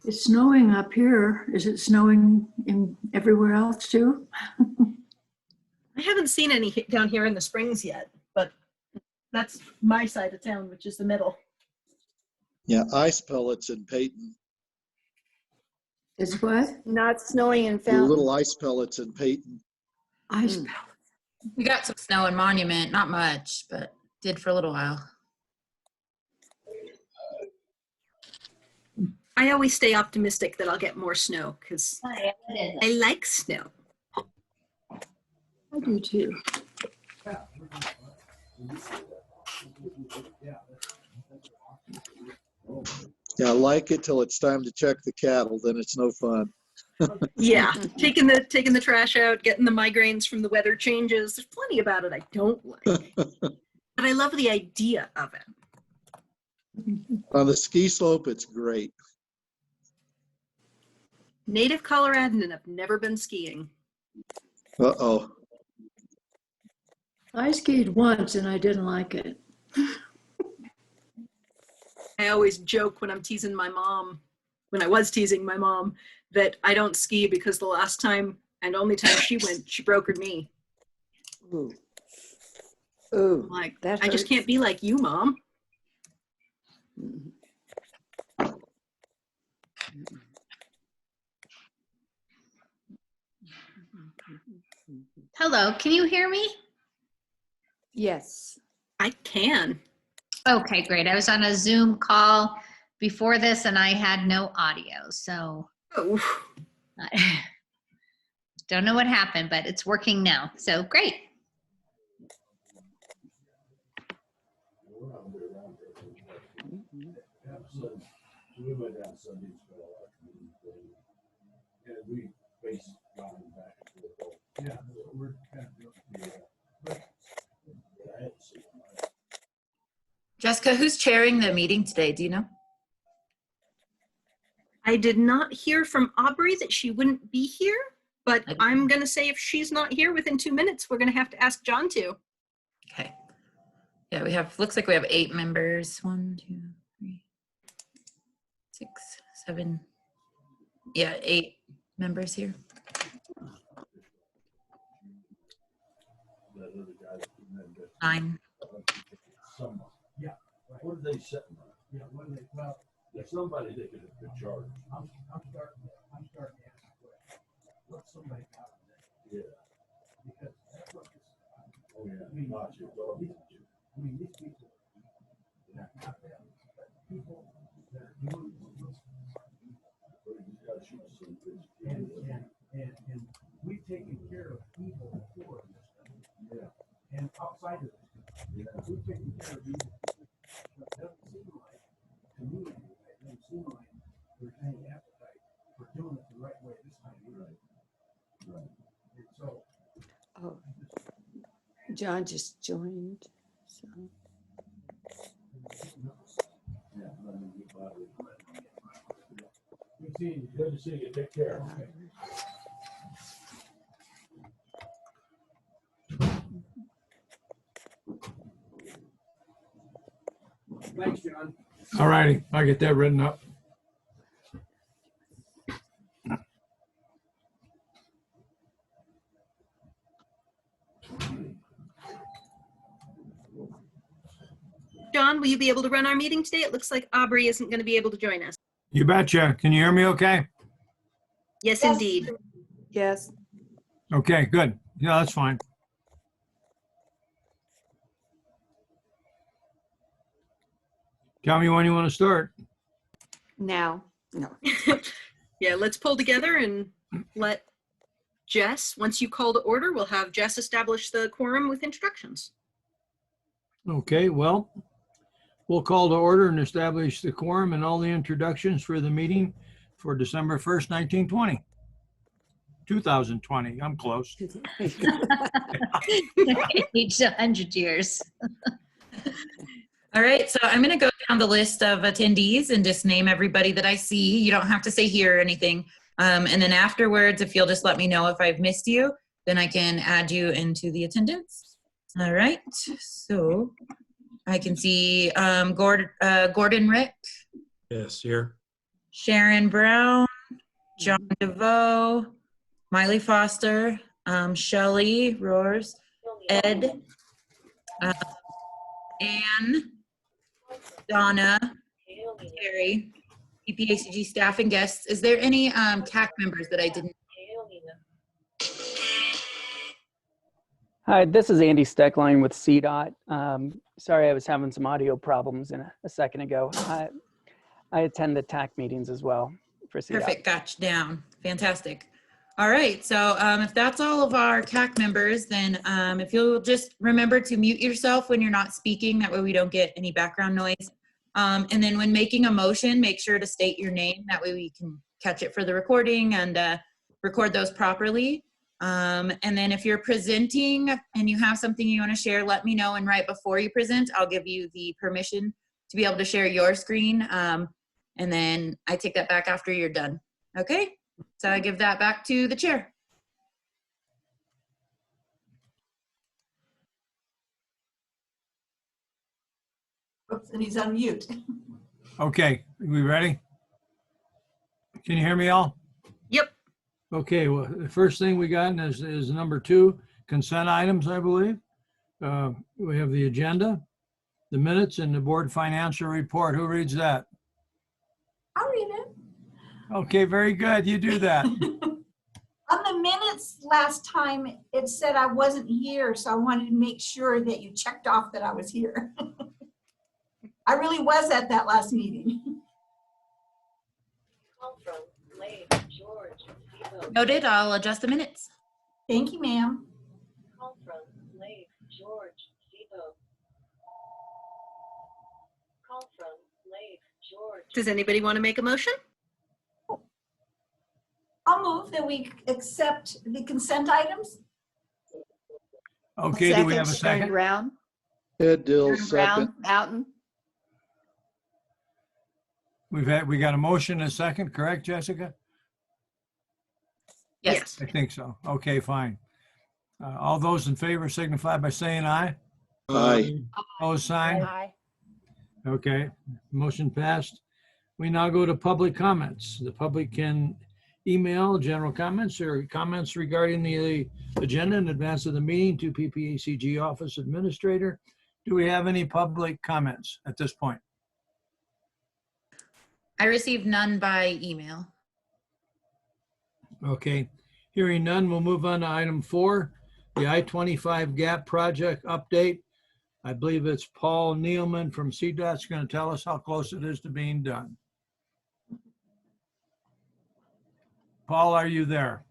It's snowing up here. Is it snowing in everywhere else too? I haven't seen any down here in the Springs yet, but that's my side of town, which is the middle. Yeah, ice pellets in Peyton. It's what? Not snowing in The Fountain. little ice pellets in Peyton. Ice pellets. We got some snow in Monument, not much, but did for a little while. I always stay optimistic that I'll get more snow because I like snow. I do too. Yeah, I like it till it's time to check the cattle, then it's no fun. Yeah, taking the trash out, getting the migraines from the weather changes. There's plenty about it I don't like, but I love the idea of it. On the ski slope, it's great. Native Coloradan and I've never been skiing. Uh-oh. I skied once and I didn't like it. I always joke when I'm teasing my mom, when I was teasing my mom, that I don't ski because the last time and only time she went, she broke her knee. Ooh. Ooh, Like, that I just hurts. can't be like you, Mom. Hello, can you hear me? Yes. I can. Okay, great. I was on a Zoom call before this and I had no audio, so Oh, I don't know what happened, but it's working now. So great. We went down Sunday and we faced back and forth. Yeah, we're kind of doing. But I had to see. Jessica, who's chairing the meeting today? Do you know? I did not hear from Aubrey that she wouldn't be here, but I'm going to say if she's not here within 2 minutes, we're going to have to ask John to. Okay. Yeah, we have, looks like we have 8 members. 1, 2, 3, 6, 7. Yeah, 8 members here. That other guy that came in, but 9. someone. Yeah. What are they setting up? Yeah, what are they? Well, there's somebody that could have been charged. I'm starting to ask the question. What's somebody got on that? Yeah. Because that's what this. Oh yeah. I mean, not you. I mean, these people. Not them, but people that are doing this. And we've taken care of people before in this country. Yeah. And outside of this country. Yeah. We've taken care of people. But it doesn't seem like, to me anyway, it doesn't seem like there's any appetite for doing it the right way this time. Right. And so. Oh, John just joined. So. Yeah. Good to see you. Take care. Okay. Thanks, John. All righty, I'll get that written up. John, will you be able to run our meeting today? It looks like Aubrey isn't going to be able to join us. You betcha. Can you hear me okay? Yes, indeed. Yes. Okay, good. Yeah, that's fine. Tell me when you want to start. Now. No. Yeah, let's pull together and let Jess, once you call to order, we'll have Jess establish the quorum with introductions. Okay, well, we'll call to order and establish the quorum and all the introductions for the meeting for December 1st, 1920. 2020, I'm close. Aged 100 years. All right, so I'm going to go down the list of attendees and just name everybody that I see. You don't have to say here or anything. And then afterwards, if you'll just let me know if I've missed you, then I can add you into the attendance. All right, so I can see Gordon Rick. Yes, here. Sharon Brown, John DeVoe, Miley Foster, Shelley Roars, Ed, Anne, Donna, Terry, PPACG staff and guests. Is there any CAC members that I didn't? Hi, this is Andy Steckline with CDOT. Sorry, I was having some audio problems a second ago. I attend the TAC meetings as well for CDOT. Perfect, got you down. Fantastic. All right, so if that's all of our CAC members, then if you'll just remember to mute yourself when you're not speaking, that way we don't get any background noise. And then when making a motion, make sure to state your name. That way we can catch it for the recording and record those properly. And then if you're presenting and you have something you want to share, let me know. And right before you present, I'll give you the permission to be able to share your screen. And then I take that back after you're done. Okay, so I give that back to the chair. Oops, and he's on mute. Okay, we ready? Can you hear me all? Yep. Okay, well, the first thing we got is number 2, consent items, I believe. We have the agenda, the minutes, and the board financial report. Who reads that? I'll read it. Okay, very good. You do that. On the minutes last time, it said I wasn't here, so I wanted to make sure that you checked off that I was here. I really was at that last meeting. Noted, I'll adjust the minutes. Thank you, ma'am. Does anybody want to make a motion? I'll move that we accept the consent items. Okay, do we have a Sharon second? Brown. Ed Dill, Sharon second. Brown, Mountain. We got a motion and a second, correct, Jessica? Yes. I think so. Okay, fine. All those in favor signify by saying aye. Aye. Opposed, sign. Aye. Okay, motion passed. We now go to public comments. The public can email general comments or comments regarding the agenda in advance of the meeting to PPACG Office Administrator. Do we have any public comments at this point? I received none by email. Okay, hearing none, we'll move on to item 4, the I-25 Gap Project update. I believe it's Paul Nealman from CDOT's going to tell us how close it is to being done. Paul, are you there?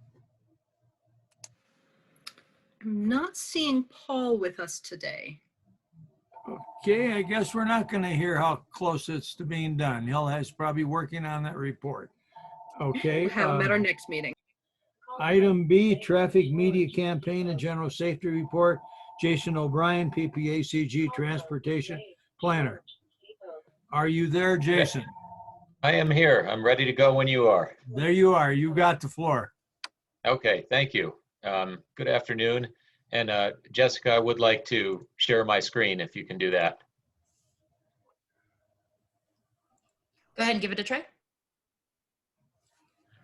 I'm not seeing Paul with us today. Okay, I guess we're not going to hear how close it's to being done. He's probably working on that report. Okay. We'll have him at our next meeting. Item B, traffic media campaign and general safety report. Jason O'Brien, PPACG Transportation Planner. Are you there, Jason? I am here. I'm ready to go when you are. There you are. You got the floor. Okay, thank you. Good afternoon. And Jessica, I would like to share my screen if you can do that. Go ahead and give it a try.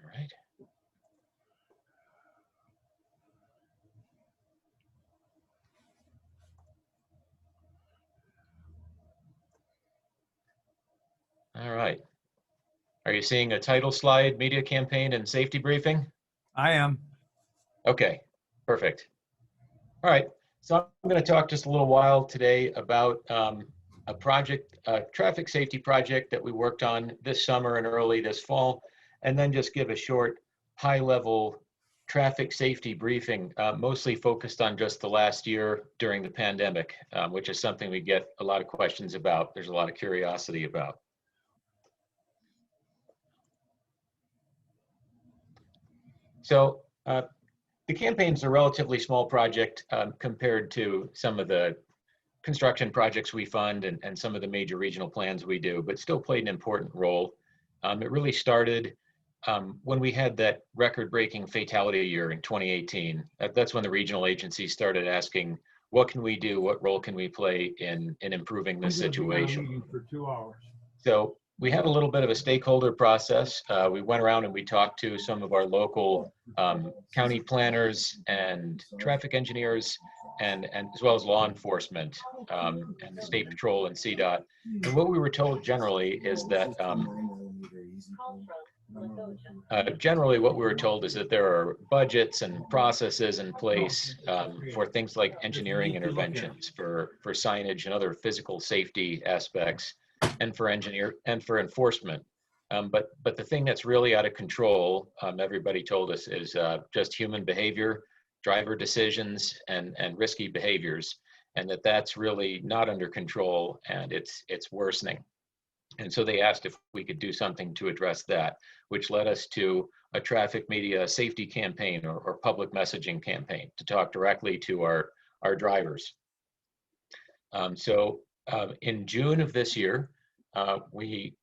All right. All right. Are you seeing a title slide, media campaign and safety briefing? I am. Okay, perfect. All right, so I'm going to talk just a little while today about a project, a traffic safety project that we worked on this summer and early this fall, and then just give a short high-level traffic safety briefing, mostly focused on just the last year during the pandemic, which is something we get a lot of questions about. There's a lot of curiosity about. So the campaign's a relatively small project compared to some of the construction projects we fund and some of the major regional plans we do, but still played an important role. It really started when we had that record-breaking fatality year in 2018. That's when the regional agencies started asking, what can we do? What role can we play in improving this situation? For 2 hours. So we had a little bit of a stakeholder process. We went around and we talked to some of our local county planners and traffic engineers, and as well as law enforcement and the State Patrol and CDOT. And what we were told generally is that generally what we were told is that there are budgets and processes in place for things like engineering interventions, for signage and other physical safety aspects, and for enforcement. But the thing that's really out of control, everybody told us, is just human behavior, driver decisions, and risky behaviors, and that's really not under control, and it's worsening. And so they asked if we could do something to address that, which led us to a traffic media safety campaign or public messaging campaign to talk directly to our drivers. So in June of this year, we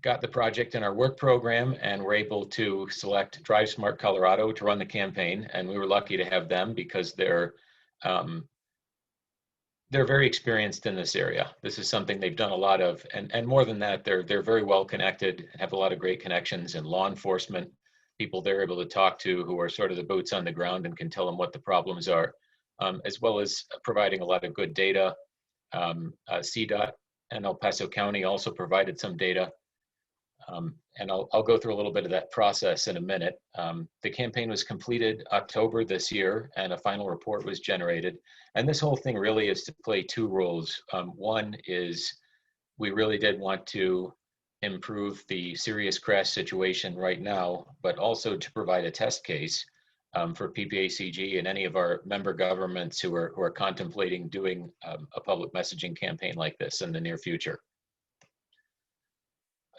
got the project in our work program and were able to select Drive Smart Colorado to run the campaign. And we were lucky to have them because they're very experienced in this area. This is something they've done a lot of, and more than that, they're very well connected, have a lot of great connections in law enforcement, people they're able to talk to who are sort of the boots on the ground and can tell them what the problems are, as well as providing a lot of good data. CDOT and El Paso County also provided some data. And I'll go through a little bit of that process in a minute. The campaign was completed October this year, and a final report was generated. And this whole thing really is to play two roles. One is we really did want to improve the serious crash situation right now, but also to provide a test case for PPACG and any of our member governments who are contemplating doing a public messaging campaign like this in the near future.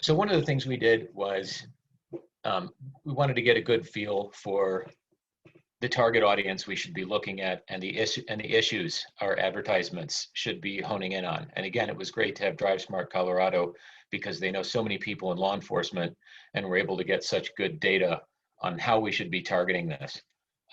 So one of the things we did was we wanted to get a good feel for the target audience we should be looking at and the issues our advertisements should be honing in on. And again, it was great to have Drive Smart Colorado because they know so many people in law enforcement and we're able to get such good data on how we should be targeting this.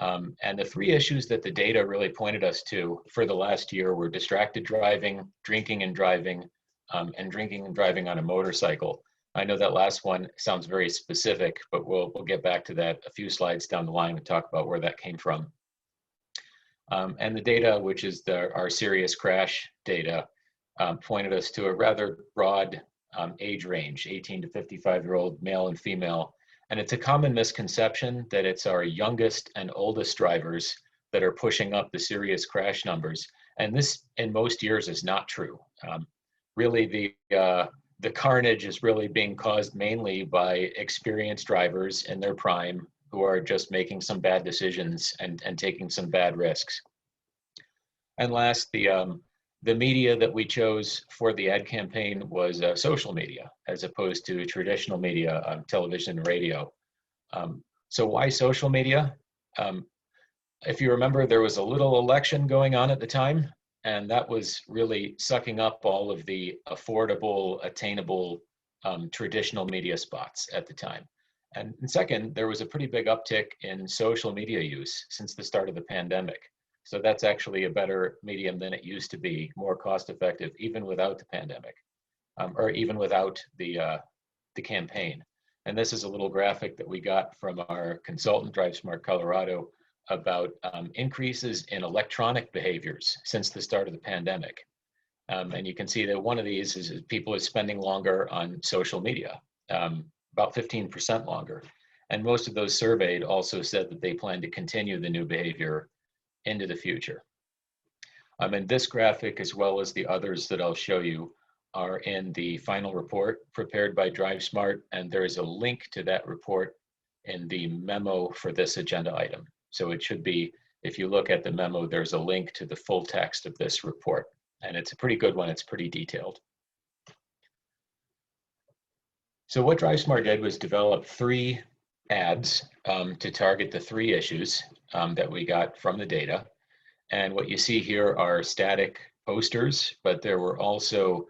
And the three issues that the data really pointed us to for the last year were distracted driving, drinking and driving on a motorcycle. I know that last one sounds very specific, but we'll get back to that a few slides down the line and talk about where that came from. And the data, which is our serious crash data, pointed us to a rather broad age range, 18 to 55-year-old male and female. And it's a common misconception that it's our youngest and oldest drivers that are pushing up the serious crash numbers. And this, in most years, is not true. Really, the carnage is really being caused mainly by experienced drivers in their prime who are just making some bad decisions and taking some bad risks. And last, the media that we chose for the ad campaign was social media as opposed to traditional media, television and radio. So why social media? If you remember, there was a little election going on at the time, and that was really sucking up all of the affordable, attainable, traditional media spots at the time. And second, there was a pretty big uptick in social media use since the start of the pandemic. So that's actually a better medium than it used to be, more cost effective, even without the pandemic, or even without the campaign. And this is a little graphic that we got from our consultant, Drive Smart Colorado, about increases in electronic behaviors since the start of the pandemic. And you can see that one of these is people are spending longer on social media, about 15% longer. And most of those surveyed also said that they plan to continue the new behavior into the future. And this graphic, as well as the others that I'll show you, are in the final report prepared by Drive Smart, and there is a link to that report in the memo for this agenda item. So it should be, if you look at the memo, there's a link to the full text of this report, and it's a pretty good one. It's pretty detailed. So what Drive Smart did was develop 3 ads to target the 3 issues that we got from the data. And what you see here are static posters, but there were also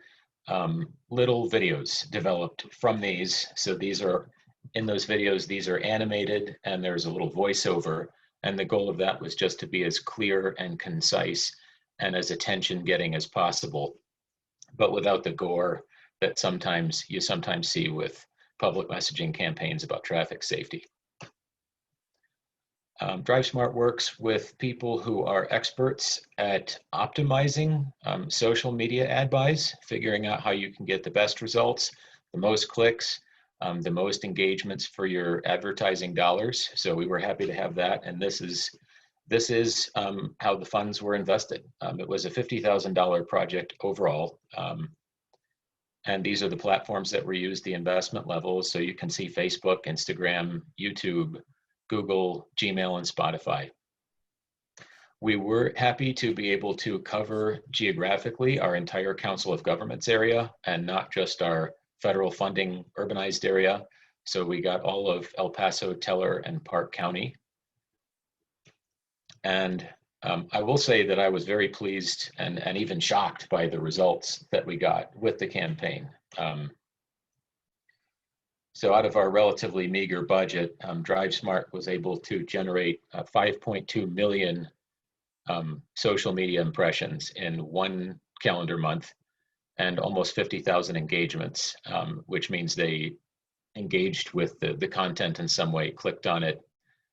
little videos developed from these. So these are, in those videos, these are animated and there's a little voiceover. And the goal of that was just to be as clear and concise and as attention getting as possible, but without the gore that you sometimes see with public messaging campaigns about traffic safety. Drive Smart works with people who are experts at optimizing social media ad buys, figuring out how you can get the best results, the most clicks, the most engagements for your advertising dollars. So we were happy to have that. And this is how the funds were invested. It was a $50,000 project overall. And these are the platforms that were used, the investment levels. So you can see Facebook, Instagram, YouTube, Google, Gmail, and Spotify. We were happy to be able to cover geographically our entire Council of Governments area and not just our federal funding urbanized area. So we got all of El Paso, Teller, and Park County. And I will say that I was very pleased and even shocked by the results that we got with the campaign. So out of our relatively meager budget, Drive Smart was able to generate 5.2 million social media impressions in one calendar month and almost 50,000 engagements, which means they engaged with the content in some way, clicked on it,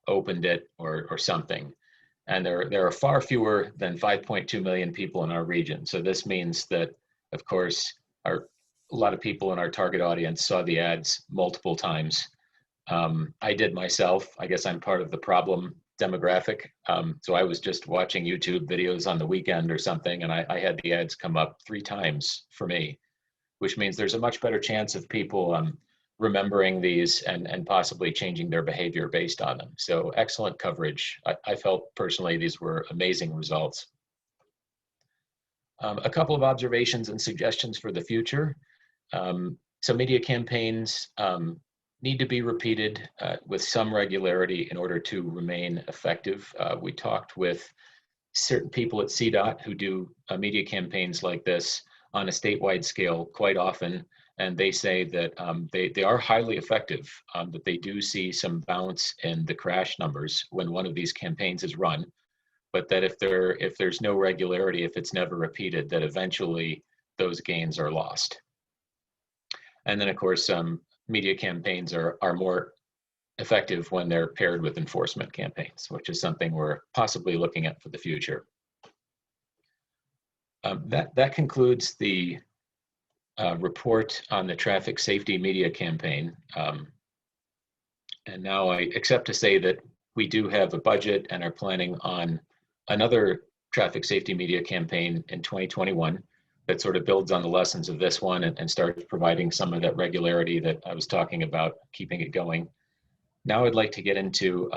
opened it, or something. And there are far fewer than 5.2 million people in our region. So this means that, of course, a lot of people in our target audience saw the ads multiple times. I did myself. I guess I'm part of the problem demographic. So I was just watching YouTube videos on the weekend or something, and I had the ads come up 3 times for me, which means there's a much better chance of people remembering these and possibly changing their behavior based on them. So excellent coverage. I felt personally these were amazing results. A couple of observations and suggestions for the future. So media campaigns need to be repeated with some regularity in order to remain effective. We talked with certain people at CDOT who do media campaigns like this on a statewide scale quite often, and they say that they are highly effective, that they do see some bounce in the crash numbers when one of these campaigns is run, but that if there's no regularity, if it's never repeated, that eventually those gains are lost. And then, of course, media campaigns are more effective when they're paired with enforcement campaigns, which is something we're possibly looking at for the future. That concludes the report on the traffic safety media campaign. And now I accept to say that we do have a budget and are planning on another traffic safety media campaign in 2021. That sort of builds on the lessons of this one and starts providing some of that regularity that I was talking about, keeping it going. Now I'd like to get into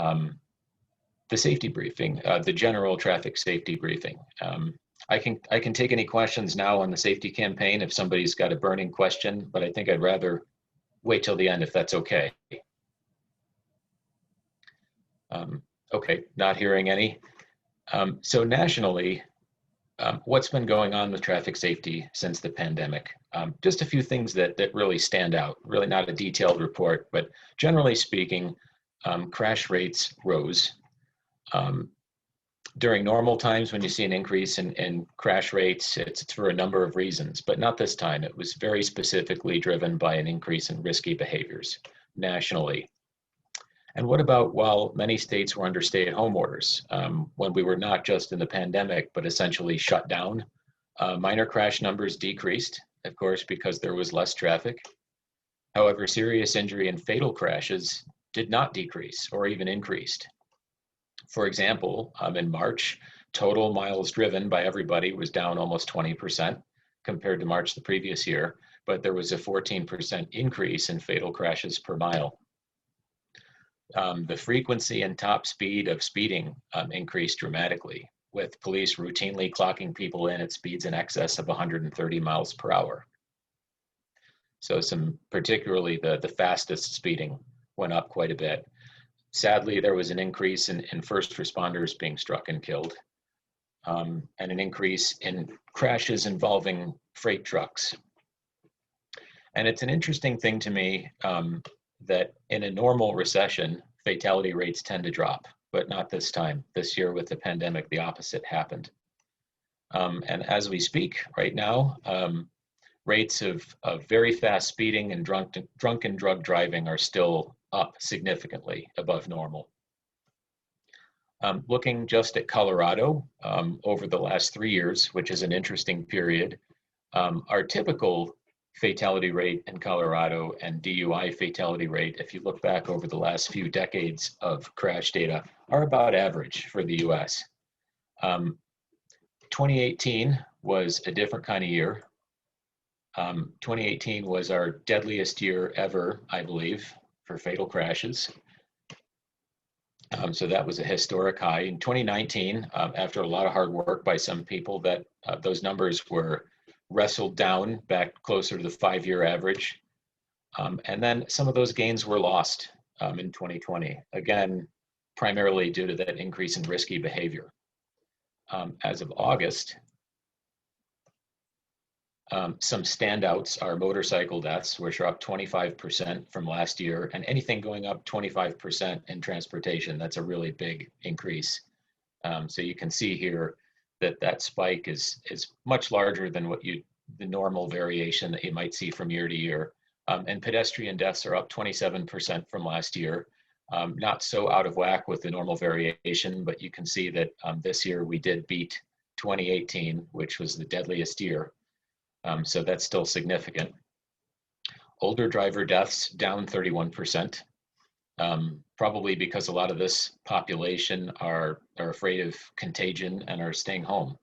the safety briefing, the general traffic safety briefing. I can take any questions now on the safety campaign if somebody's got a burning question, but I think I'd rather wait till the end if that's okay. Okay, not hearing any. So nationally, what's been going on with traffic safety since the pandemic? Just a few things that really stand out, really not a detailed report, but generally speaking, crash rates rose. During normal times when you see an increase in crash rates, it's for a number of reasons, but not this time. It was very specifically driven by an increase in risky behaviors nationally. And what about while many states were under stay-at-home orders, when we were not just in the pandemic, but essentially shut down? Minor crash numbers decreased, of course, because there was less traffic. However, serious injury and fatal crashes did not decrease or even increased. For example, in March, total miles driven by everybody was down almost 20% compared to March the previous year, but there was a 14% increase in fatal crashes per mile. The frequency and top speed of speeding increased dramatically, with police routinely clocking people in at speeds in excess of 130 miles per hour. So particularly the fastest speeding went up quite a bit. Sadly, there was an increase in first responders being struck and killed, and an increase in crashes involving freight trucks. And it's an interesting thing to me that in a normal recession, fatality rates tend to drop, but not this time. This year with the pandemic, the opposite happened. And as we speak right now, rates of very fast speeding and drunken drug driving are still up significantly above normal. Looking just at Colorado over the last 3 years, which is an interesting period, our typical fatality rate in Colorado and DUI fatality rate, if you look back over the last few decades of crash data, are about average for the US. 2018 was a different kind of year. 2018 was our deadliest year ever, I believe, for fatal crashes. So that was a historic high. In 2019, after a lot of hard work by some people, that those numbers were wrestled down back closer to the 5-year average. And then some of those gains were lost in 2020, again, primarily due to that increase in risky behavior. As of August, some standouts are motorcycle deaths, which are up 25% from last year, and anything going up 25% in transportation, that's a really big increase. So you can see here that that spike is much larger than the normal variation that you might see from year to year. And pedestrian deaths are up 27% from last year. Not so out of whack with the normal variation, but you can see that this year we did beat 2018, which was the deadliest year. So that's still significant. Older driver deaths down 31%, probably because a lot of this population are afraid of contagion and are staying home.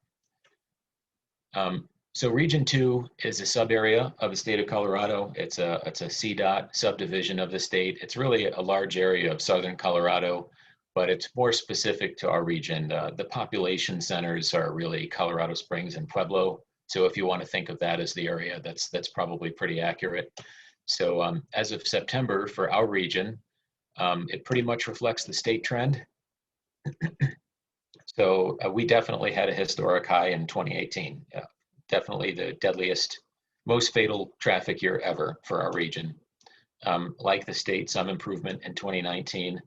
So Region 2 is a sub-area of the state of Colorado. It's a CDOT subdivision of the state. It's really a large area of southern Colorado, but it's more specific to our region. The population centers are really Colorado Springs and Pueblo. So if you want to think of that as the area, that's probably pretty accurate. So as of September for our region, it pretty much reflects the state trend. So we definitely had a historic high in 2018. Definitely the deadliest, most fatal traffic year ever for our region. Like the state, some improvement in 2019.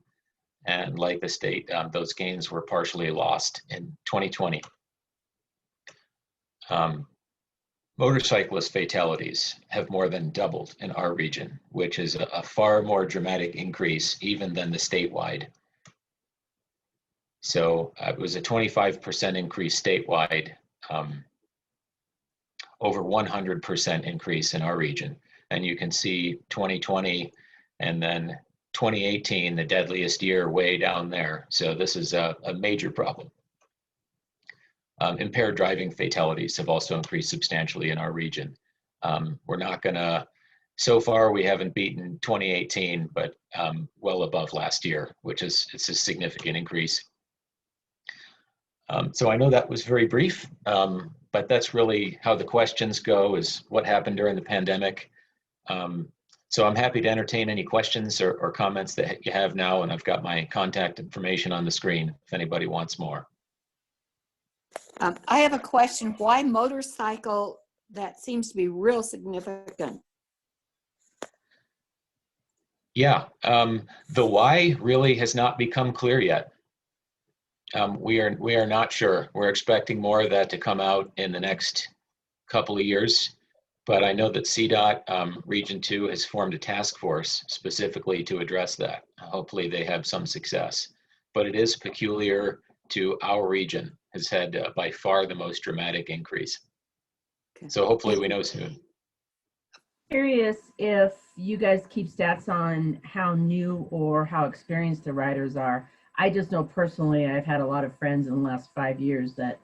And like the state, those gains were partially lost in 2020. Motorcyclist fatalities have more than doubled in our region, which is a far more dramatic increase even than the statewide. So it was a 25% increase statewide, over 100% increase in our region. And you can see 2020 and then 2018, the deadliest year, way down there. So this is a major problem. Impaired driving fatalities have also increased substantially in our region. We're not gonna, so far we haven't beaten 2018, but well above last year, which is, it's a significant increase. So I know that was very brief, but that's really how the questions go, is what happened during the pandemic. So I'm happy to entertain any questions or comments that you have now, and I've got my contact information on the screen if anybody wants more. I have a question. Why motorcycle? That seems to be real significant. Yeah, the why really has not become clear yet. We are not sure. We're expecting more of that to come out in the next couple of years, but I know that CDOT Region 2 has formed a task force specifically to address that. Hopefully they have some success, but it is peculiar to our region, has had by far the most dramatic increase. Okay. So hopefully we know soon. Curious if you guys keep stats on how new or how experienced the riders are. I just know personally, I've had a lot of friends in the last 5 years that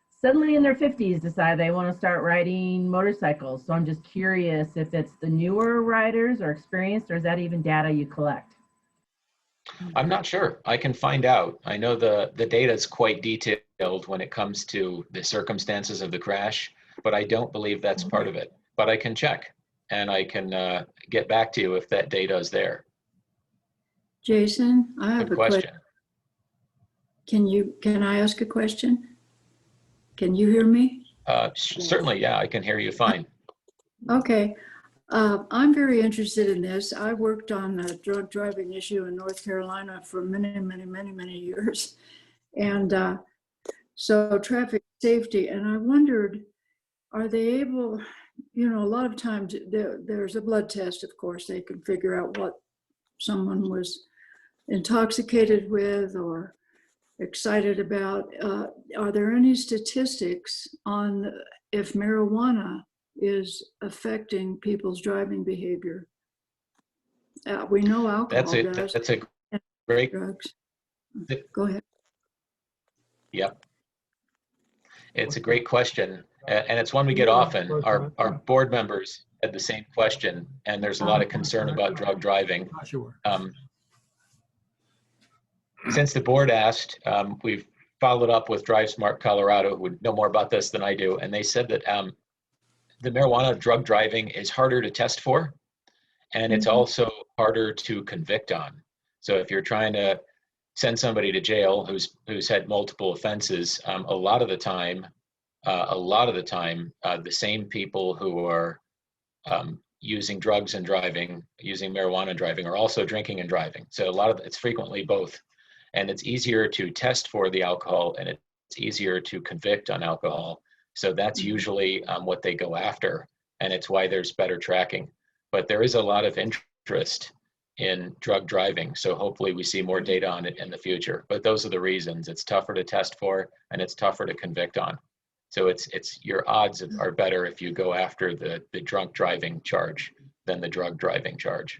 suddenly in their 50s decide they want to start riding motorcycles. So I'm just curious if it's the newer riders or experienced, or is that even data you collect? I'm not sure. I can find out. I know the data is quite detailed when it comes to the circumstances of the crash, but I don't believe that's part of it. But I can check, and I can get back to you if that data is there. Jason, I have Good a question. question. Can I ask a question? Can you hear me? Certainly, yeah, I can hear you fine. Okay. I'm very interested in this. I worked on a drug driving issue in North Carolina for many years. And so traffic safety, and I wondered, are they able, you know, a lot of times there's a blood test, of course, they can figure out what someone was intoxicated with or excited about. Are there any statistics on if marijuana is affecting people's driving behavior? We know alcohol does. That's a great, Drugs. Go ahead. yep. It's a great question, and it's one we get often. Our board members had the same question, and there's a lot of concern about drug driving. Since the board asked, we've followed up with Drive Smart Colorado, who would know more about this than I do, and they said that the marijuana drug driving is harder to test for, and it's also harder to convict on. So if you're trying to send somebody to jail who's had multiple offenses, a lot of the time, the same people who are using drugs and driving, using marijuana and driving, are also drinking and driving. So it's frequently both. And it's easier to test for the alcohol, and it's easier to convict on alcohol. So that's usually what they go after, and it's why there's better tracking. But there is a lot of interest in drug driving, so hopefully we see more data on it in the future. But those are the reasons. It's tougher to test for, and it's tougher to convict on. So it's your odds are better if you go after the drunk driving charge than the drug driving charge.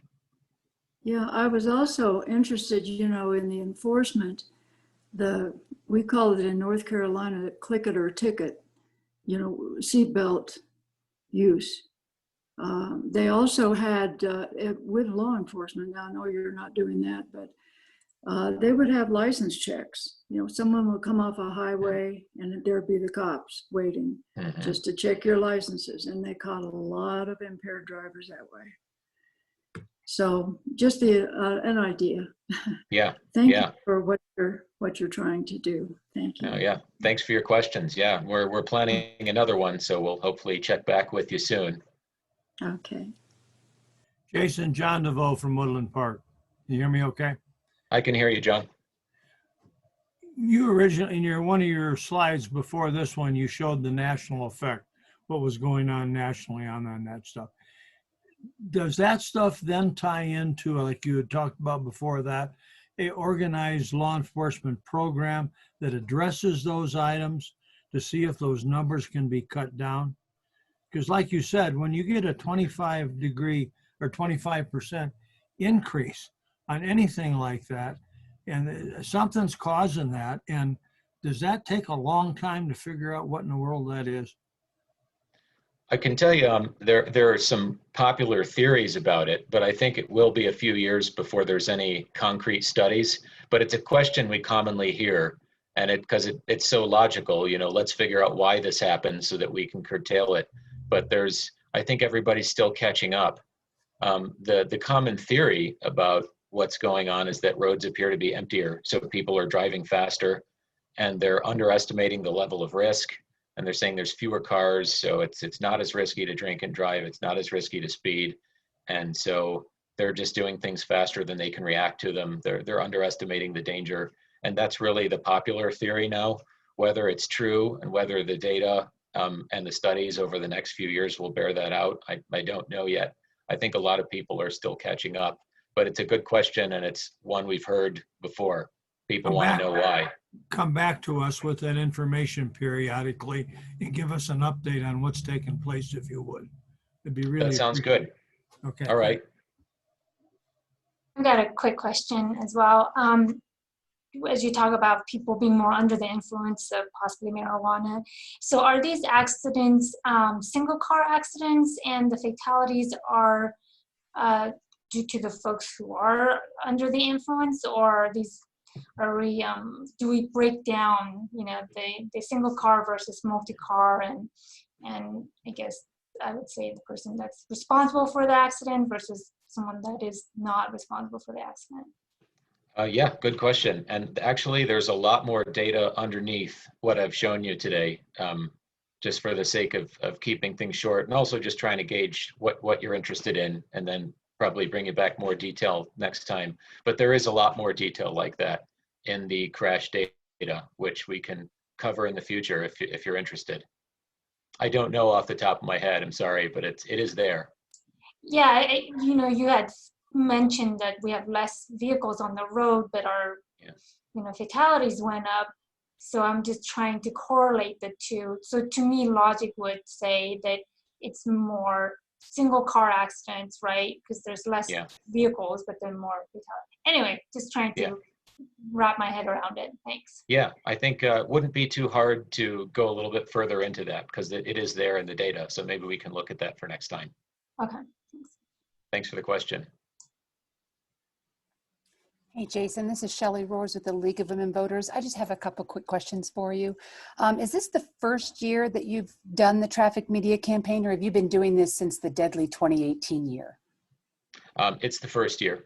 Yeah, I was also interested, you know, in the enforcement. We call it in North Carolina, the click it or ticket, you know, seatbelt use. They also had, with law enforcement, now I know you're not doing that, but they would have license checks. You know, someone would come off a highway and there'd be the cops waiting just to check your licenses. And they caught a lot of impaired drivers that way. So just an idea. Yeah. Thank you for what you're trying to do. Thank you. Oh, yeah. Thanks for your questions. Yeah, we're planning another one, so we'll hopefully check back with you soon. Okay. Jason, John DeVoe from Woodland Park. You hear me okay? I can hear you, John. You originally, in one of your slides before this one, you showed the national effect, what was going on nationally on that stuff. Does that stuff then tie into, like you had talked about before that, a organized law enforcement program that addresses those items to see if those numbers can be cut down? Because like you said, when you get a 25% or 25% increase on anything like that, and something's causing that, and does that take a long time to figure out what in the world that is? I can tell you there are some popular theories about it, but I think it will be a few years before there's any concrete studies. But it's a question we commonly hear, and because it's so logical, you know, let's figure out why this happens so that we can curtail it. But I think everybody's still catching up. The common theory about what's going on is that roads appear to be emptier, so people are driving faster, and they're underestimating the level of risk. And they're saying there's fewer cars, so it's not as risky to drink and drive. It's not as risky to speed. And so they're just doing things faster than they can react to them. They're underestimating the danger. And that's really the popular theory now. Whether it's true and whether the data and the studies over the next few years will bear that out, I don't know yet. I think a lot of people are still catching up. But it's a good question, and it's one we've heard before. People want to know why. Come back to us with that information periodically and give us an update on what's taking place, if you would. It'd be really. That sounds good. Okay. All right. I've got a quick question as well. As you talk about people being more under the influence of possibly marijuana, so are these accidents single car accidents, and the fatalities are due to the folks who are under the influence, or do we break down, you know, the single car versus multi-car, and I guess I would say the person that's responsible for the accident versus someone that is not responsible for the accident? Yeah, good question. And actually, there's a lot more data underneath what I've shown you today, just for the sake of keeping things short, and also just trying to gauge what you're interested in, and then probably bring you back more detail next time. But there is a lot more detail like that in the crash data, which we can cover in the future if you're interested. I don't know off the top of my head. I'm sorry, but it is there. Yeah, you know, you had mentioned that we have less vehicles on the road, but our, Yeah. you know, fatalities went up. So I'm just trying to correlate the two. So to me, logic would say that it's more single car accidents, right? Because there's less Yeah. vehicles, but then more fatalities. Anyway, just trying to Yeah. wrap my head around it. Thanks. Yeah, I think it wouldn't be too hard to go a little bit further into that because it is there in the data. So maybe we can look at that for next time. Okay. Thanks. Thanks for the question. Hey, Jason, this is Shelley Roars with the League of Women Voters. I just have a couple quick questions for you. Is this the first year that you've done the traffic media campaign, or have you been doing this since the deadly 2018 year? It's the first year.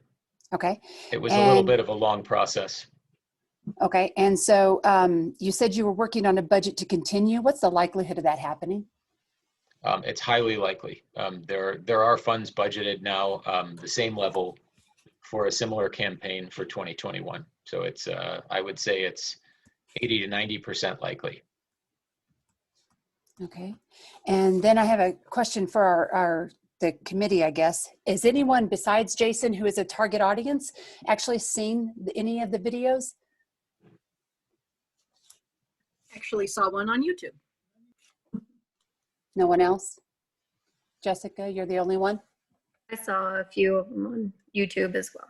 Okay. It was a little bit of a long process. Okay. And so you said you were working on a budget to continue. What's the likelihood of that happening? It's highly likely. There are funds budgeted now, the same level for a similar campaign for 2021. So it's, I would say it's 80 to 90% likely. Okay. And then I have a question for the committee, I guess. Is anyone besides Jason, who is a target audience, actually seen any of the videos? Actually saw one on YouTube. No one else? Jessica, you're the only one? I saw a few of them on YouTube as well.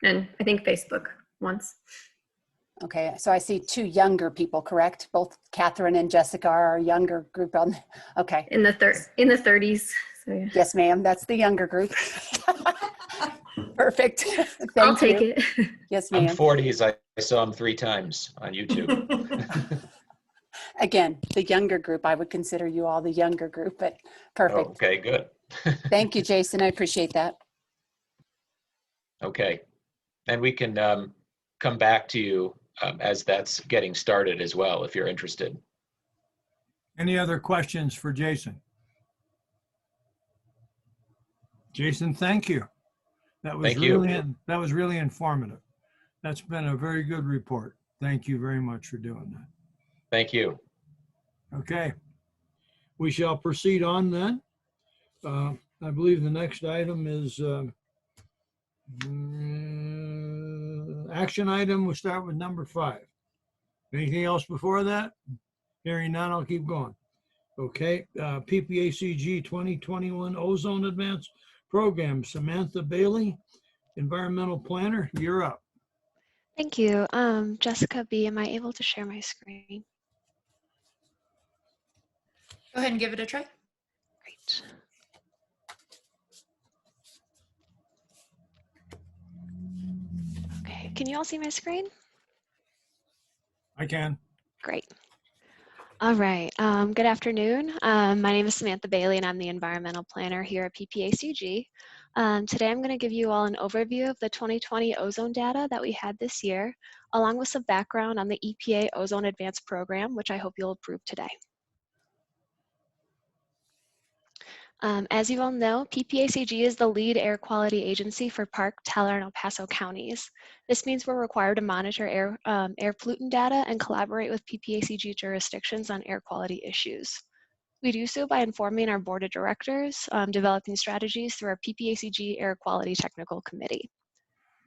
And I think Facebook once. Okay, so I see two younger people, correct? Both Catherine and Jessica are our younger group on, okay. In the 30s. So yeah. Yes, ma'am, that's the younger group. Perfect. Thank I'll take you. it. Yes, I'm ma'am. 40s. I saw them 3 times on YouTube. Again, the younger group, I would consider you all the younger group, but perfect. Oh, okay, good. Thank you, Jason. I appreciate that. Okay. And we can come back to you as that's getting started as well, if you're interested. Any other questions for Jason? Jason, thank you. That was Thank you. that was really informative. That's been a very good report. Thank you very much for doing that. Thank you. Okay. We shall proceed on then. I believe the next item is action item. We'll start with number 5. Anything else before that? Hearing none, I'll keep going. Okay, PPACG 2021 Ozone Advanced Program. Samantha Bailey, Environmental Planner, you're up. Thank you. Jessica B., am I able to share my screen? Go ahead and give it a try. Great. Okay, can you all see my screen? I can. Great. All right, good afternoon. My name is Samantha Bailey and I'm the Environmental Planner here at PPACG. Today I'm going to give you all an overview of the 2020 ozone data that we had this year, along with some background on the EPA Ozone Advanced Program, which I hope you'll approve today. As you all know, PPACG is the lead air quality agency for Park, Teller, and El Paso counties. This means we're required to monitor air pollutant data and collaborate with PPACG jurisdictions on air quality issues. We do so by informing our board of directors, developing strategies through our PPACG Air Quality Technical Committee.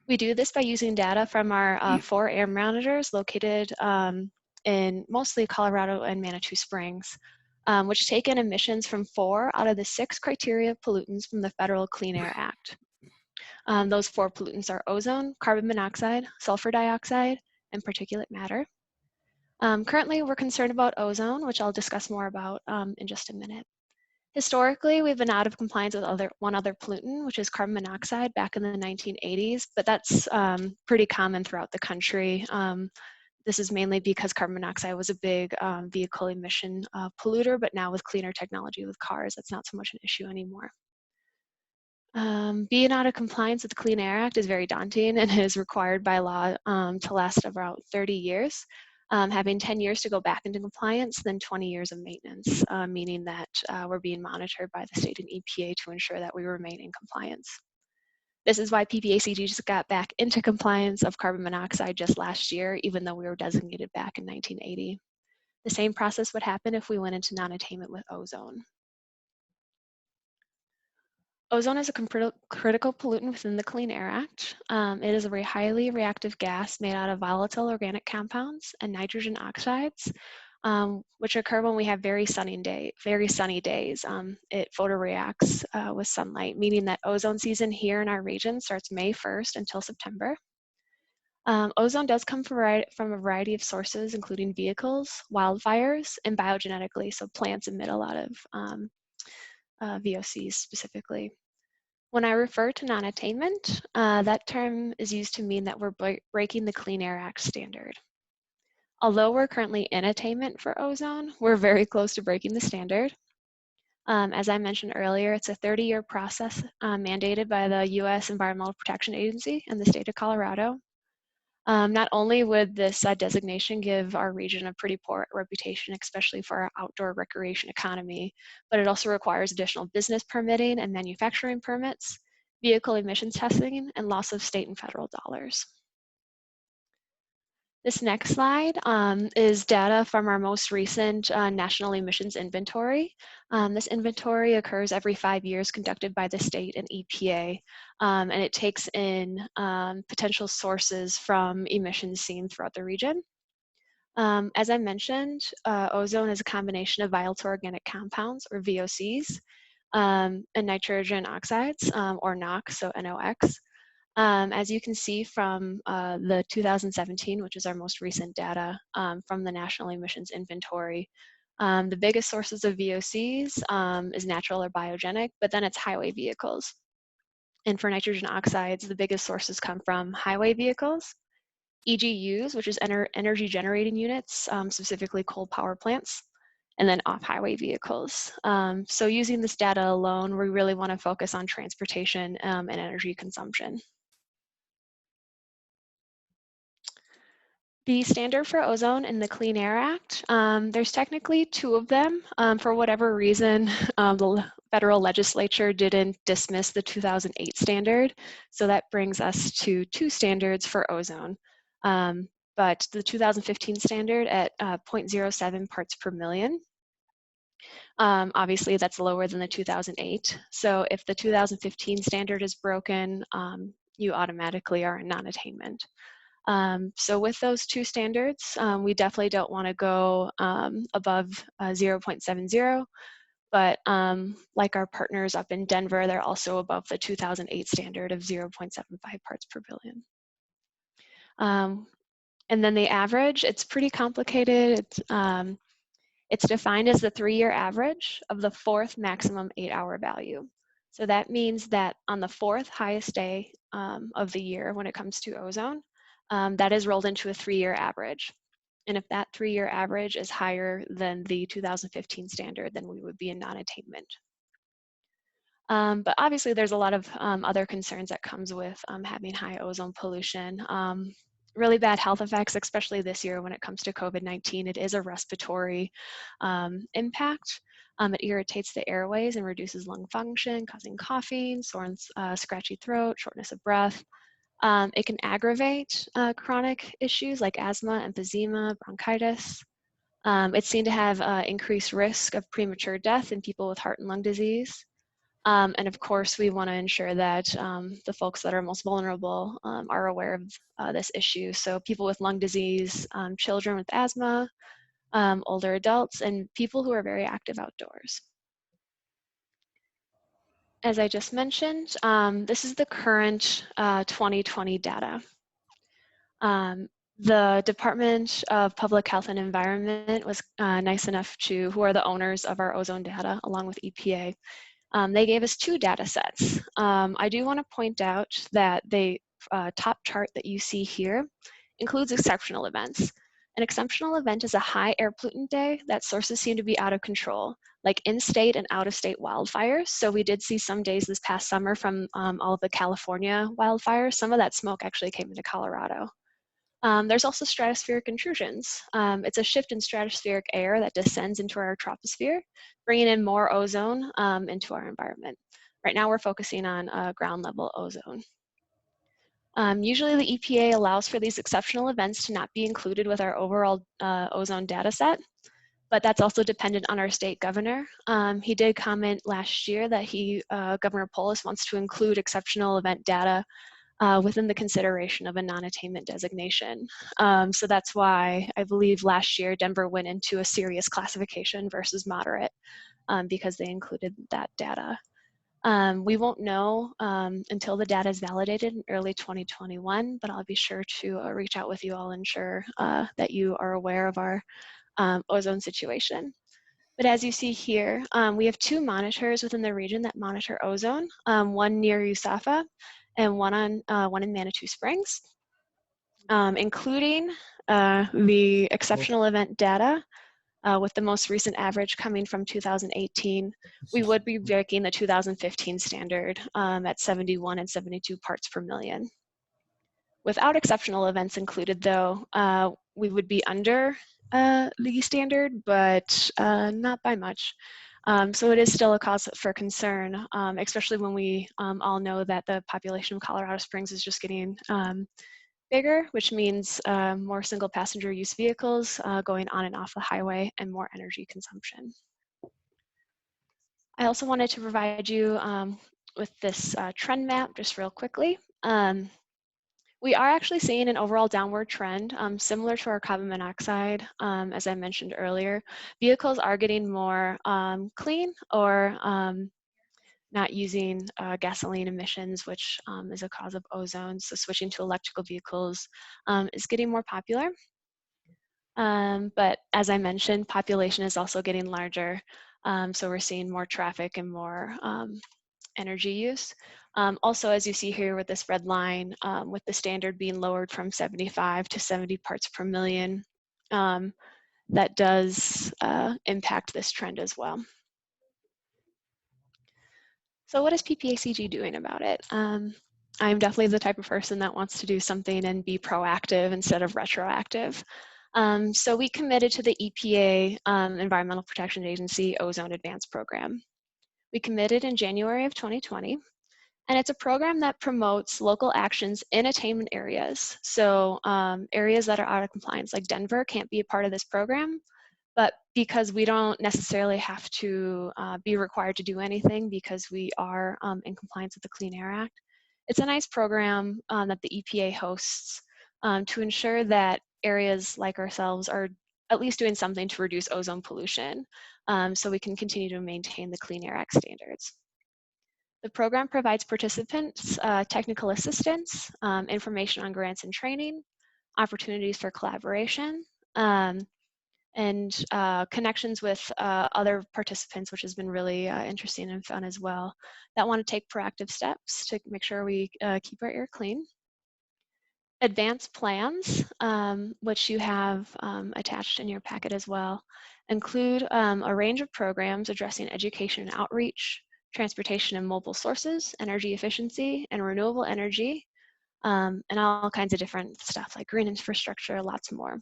We do this by using data from our 4 air monitors located in mostly Colorado and Manitou Springs, which take in emissions from 4 out of the 6 criteria pollutants from the Federal Clean Air Act. Those 4 pollutants are ozone, carbon monoxide, sulfur dioxide, and particulate matter. Currently, we're concerned about ozone, which I'll discuss more about in just a minute. Historically, we've been out of compliance with one other pollutant, which is carbon monoxide back in the 1980s, but that's pretty common throughout the country. This is mainly because carbon monoxide was a big vehicle emission polluter, but now with cleaner technology with cars, that's not so much an issue anymore. Being out of compliance with the Clean Air Act is very daunting and is required by law to last about 30 years, having 10 years to go back into compliance, then 20 years of maintenance, meaning that we're being monitored by the state and EPA to ensure that we remain in compliance. This is why PPACG just got back into compliance of carbon monoxide just last year, even though we were designated back in 1980. The same process would happen if we went into non-attainment with ozone. Ozone is a critical pollutant within the Clean Air Act. It is a highly reactive gas made out of volatile organic compounds and nitrogen oxides, which occur when we have very sunny days. It photoreacts with sunlight, meaning that ozone season here in our region starts May 1st until September. Ozone does come from a variety of sources, including vehicles, wildfires, and biogenetically, so plants emit a lot of VOCs specifically. When I refer to non-attainment, that term is used to mean that we're breaking the Clean Air Act standard. Although we're currently in attainment for ozone, we're very close to breaking the standard. As I mentioned earlier, it's a 30-year process mandated by the U.S. Environmental Protection Agency and the state of Colorado. Not only would this designation give our region a pretty poor reputation, especially for our outdoor recreation economy, but it also requires additional business permitting and manufacturing permits, vehicle emissions testing, and loss of state and federal dollars. This next slide is data from our most recent national emissions inventory. This inventory occurs every 5 years, conducted by the state and EPA, and it takes in potential sources from emissions seen throughout the region. As I mentioned, ozone is a combination of volatile organic compounds, or VOCs, and nitrogen oxides, or NOx, so NOx. As you can see from the 2017, which is our most recent data from the National Emissions Inventory, the biggest sources of VOCs is natural or biogenic, but then it's highway vehicles. And for nitrogen oxides, the biggest sources come from highway vehicles, EGUs, which is energy generating units, specifically coal power plants, and then off-highway vehicles. So using this data alone, we really want to focus on transportation and energy consumption. The standard for ozone in the Clean Air Act, there's technically 2 of them. For whatever reason, the federal legislature didn't dismiss the 2008 standard, so that brings us to 2 standards for ozone. But the 2015 standard at 0.07 parts per million, obviously that's lower than the 2008. So if the 2015 standard is broken, you automatically are in non-attainment. So with those 2 standards, we definitely don't want to go above 0.70, but like our partners up in Denver, they're also above the 2008 standard of 0.75 parts per billion. And then the average, it's pretty complicated. It's defined as the 3-year average of the 4th maximum 8-hour value. So that means that on the 4th highest day of the year when it comes to ozone, that is rolled into a 3-year average. And if that 3-year average is higher than the 2015 standard, then we would be in non-attainment. But obviously there's a lot of other concerns that comes with having high ozone pollution. Really bad health effects, especially this year when it comes to COVID-19. It is a respiratory impact. It irritates the airways and reduces lung function, causing coughing, sore and scratchy throat, shortness of breath. It can aggravate chronic issues like asthma, emphysema, bronchitis. It's seen to have increased risk of premature death in people with heart and lung disease. And of course, we want to ensure that the folks that are most vulnerable are aware of this issue. So people with lung disease, children with asthma, older adults, and people who are very active outdoors. As I just mentioned, this is the current 2020 data. The Department of Public Health and Environment was nice enough to, who are the owners of our ozone data, along with EPA, they gave us 2 data sets. I do want to point out that the top chart that you see here includes exceptional events. An exceptional event is a high air pollutant day that sources seem to be out of control, like in-state and out-of-state wildfires. So we did see some days this past summer from all of the California wildfires. Some of that smoke actually came into Colorado. There's also stratospheric intrusions. It's a shift in stratospheric air that descends into our troposphere, bringing in more ozone into our environment. Right now we're focusing on ground level ozone. Usually the EPA allows for these exceptional events to not be included with our overall ozone data set. but that's also dependent on our state governor. He did comment last year that Governor Polis wants to include exceptional event data within the consideration of a non-attainment designation. So that's why I believe last year Denver went into a serious classification versus moderate because they included that data. We won't know until the data is validated in early 2021, but I'll be sure to reach out with you all and ensure that you are aware of our ozone situation. But as you see here, we have 2 monitors within the region that monitor ozone, one near USAFA and one in Manitou Springs, including the exceptional event data. With the most recent average coming from 2018, we would be breaking the 2015 standard at 71 and 72 parts per million. Without exceptional events included, though, we would be under the standard, but not by much. So it is still a cause for concern, especially when we all know that the population of Colorado Springs is just getting bigger, which means more single passenger use vehicles going on and off the highway and more energy consumption. I also wanted to provide you with this trend map just real quickly. We are actually seeing an overall downward trend similar to our carbon monoxide, as I mentioned earlier. Vehicles are getting more clean or not using gasoline emissions, which is a cause of ozone. So switching to electrical vehicles is getting more popular. But as I mentioned, population is also getting larger. So we're seeing more traffic and more energy use. Also, as you see here with this red line, with the standard being lowered from 75 to 70 parts per million, that does impact this trend as well. So what is PPACG doing about it? I'm definitely the type of person that wants to do something and be proactive instead of retroactive. So we committed to the EPA Environmental Protection Agency Ozone Advanced Program. We committed in January of 2020, and it's a program that promotes local actions in attainment areas. So areas that are out of compliance, like Denver, can't be a part of this program. But because we don't necessarily have to be required to do anything because we are in compliance with the Clean Air Act, it's a nice program that the EPA hosts to ensure that areas like ourselves are at least doing something to reduce ozone pollution so we can continue to maintain the Clean Air Act standards. The program provides participants technical assistance, information on grants and training, opportunities for collaboration, and connections with other participants, which has been really interesting and fun as well, that want to take proactive steps to make sure we keep our air clean. Advanced plans, which you have attached in your packet as well, include a range of programs addressing education and outreach, transportation and mobile sources, energy efficiency, and renewable energy, and all kinds of different stuff like green infrastructure, lots more.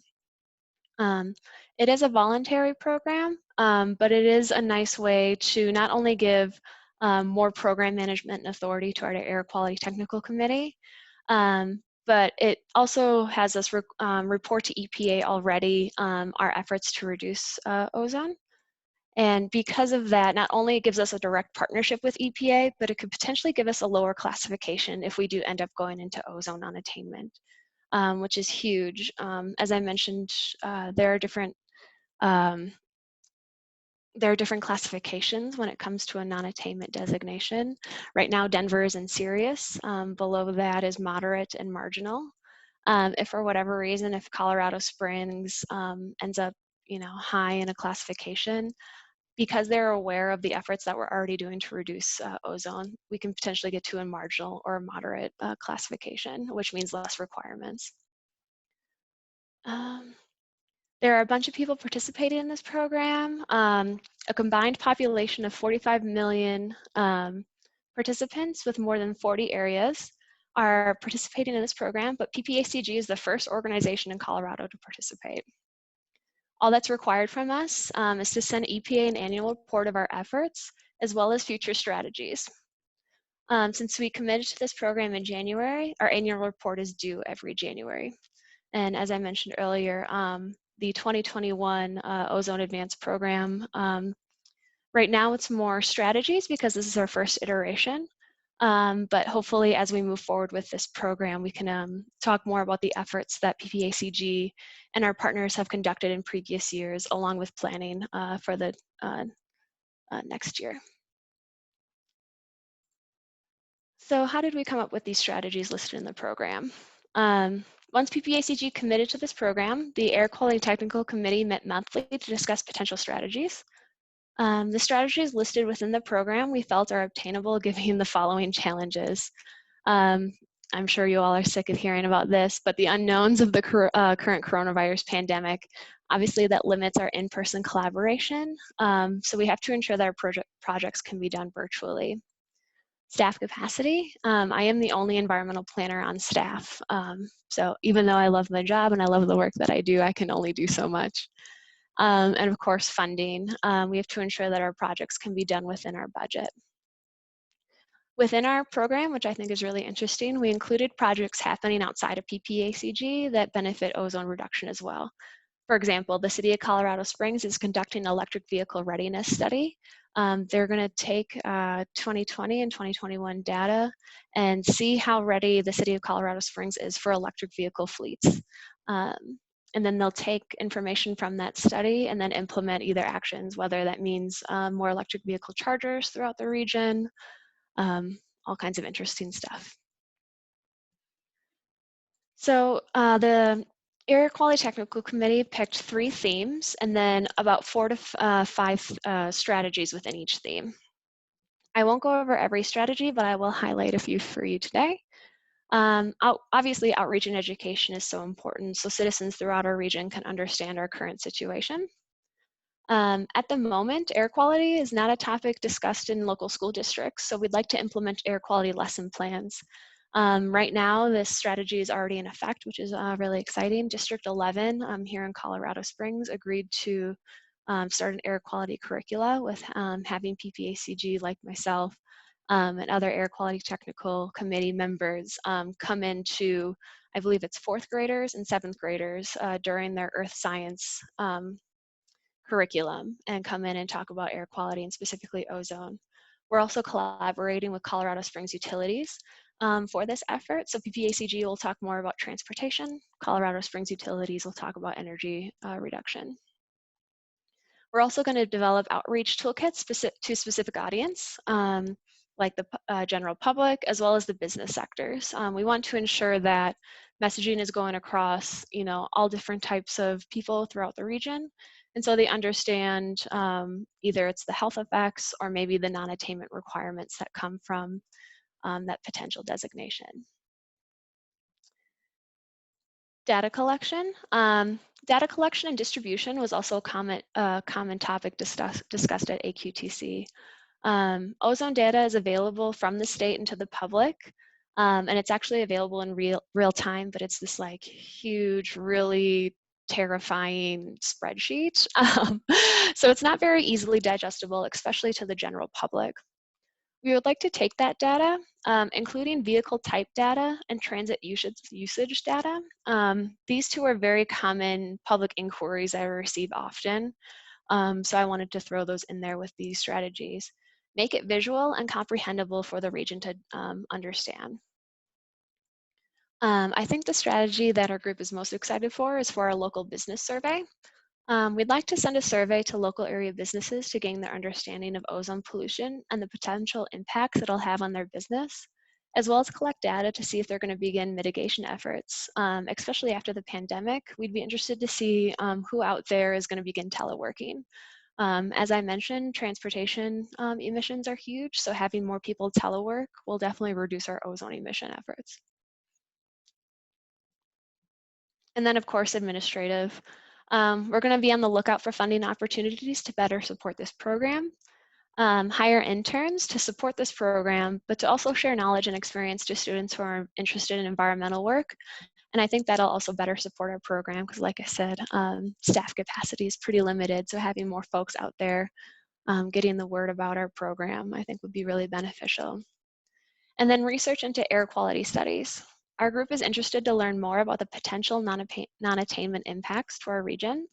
It is a voluntary program, but it is a nice way to not only give more program management and authority to our Air Quality Technical Committee, but it also has us report to EPA already our efforts to reduce ozone. And because of that, not only it gives us a direct partnership with EPA, but it could potentially give us a lower classification if we do end up going into ozone non-attainment. Which is huge. As I mentioned, there are different classifications when it comes to a non-attainment designation. Right now, Denver is in serious. Below that is moderate and marginal. If for whatever reason, if Colorado Springs ends up, high in a classification, because they're aware of the efforts that we're already doing to reduce ozone, we can potentially get to a marginal or a moderate classification, which means less requirements. There are a bunch of people participating in this program. A combined population of 45 million participants with more than 40 areas are participating in this program, but PPACG is the first organization in Colorado to participate. All that's required from us is to send EPA an annual report of our efforts, as well as future strategies. Since we committed to this program in January, our annual report is due every January. And as I mentioned earlier, the 2021 Ozone Advanced Program. Right now it's more strategies because this is our first iteration. But hopefully as we move forward with this program, we can talk more about the efforts that PPACG and our partners have conducted in previous years, along with planning for the next year. So how did we come up with these strategies listed in the program? Once PPACG committed to this program, the Air Quality Technical Committee met monthly to discuss potential strategies. The strategies listed within the program we felt are obtainable given the following challenges. I'm sure you all are sick of hearing about this, but the unknowns of the current coronavirus pandemic, obviously that limits our in-person collaboration. So we have to ensure that our projects can be done virtually. Staff capacity. I am the only environmental planner on staff. So even though I love my job and I love the work that I do, I can only do so much. And of course, funding. We have to ensure that our projects can be done within our budget. Within our program, which I think is really interesting, we included projects happening outside of PPACG that benefit ozone reduction as well. For example, the City of Colorado Springs is conducting an electric vehicle readiness study. They're going to take 2020 and 2021 data and see how ready the City of Colorado Springs is for electric vehicle fleets. And then they'll take information from that study and then implement either actions, whether that means more electric vehicle chargers throughout the region, all kinds of interesting stuff. So the Air Quality Technical Committee picked 3 themes and then about 4 to 5 strategies within each theme. I won't go over every strategy, but I will highlight a few for you today. Obviously, outreach and education is so important so citizens throughout our region can understand our current situation. At the moment, air quality is not a topic discussed in local school districts, so we'd like to implement air quality lesson plans. Right now, this strategy is already in effect, which is really exciting. District 11 here in Colorado Springs agreed to start an air quality curricula with having PPACG like myself and other air quality technical committee members come into, I believe it's 4th graders and 7th graders during their earth science curriculum and come in and talk about air quality and specifically ozone. We're also collaborating with Colorado Springs Utilities for this effort. So PPACG will talk more about transportation. Colorado Springs Utilities will talk about energy reduction. We're also going to develop outreach toolkits to specific audience, like the general public, as well as the business sectors. We want to ensure that messaging is going across, all different types of people throughout the region. And so they understand either it's the health effects or maybe the non-attainment requirements that come from that potential designation. Data collection. Data collection and distribution was also a common topic discussed at AQTC. Ozone data is available from the state and to the public, and it's actually available in real time, but it's this like huge, really terrifying spreadsheet. So it's not very easily digestible, especially to the general public. We would like to take that data, including vehicle type data and transit usage data. These 2 are very common public inquiries I receive often. So I wanted to throw those in there with these strategies. Make it visual and comprehensible for the region to understand. I think the strategy that our group is most excited for is for our local business survey. We'd like to send a survey to local area businesses to gain their understanding of ozone pollution and the potential impacts it'll have on their business, as well as collect data to see if they're going to begin mitigation efforts. Especially after the pandemic, we'd be interested to see who out there is going to begin teleworking. As I mentioned, transportation emissions are huge, so having more people telework will definitely reduce our ozone emission efforts. And then, of course, administrative. We're going to be on the lookout for funding opportunities to better support this program, hire interns to support this program, but to also share knowledge and experience to students who are interested in environmental work. And I think that'll also better support our program because, like I said, staff capacity is pretty limited. So having more folks out there getting the word about our program, I think would be really beneficial. And then research into air quality studies. Our group is interested to learn more about the potential non-attainment impacts to our region,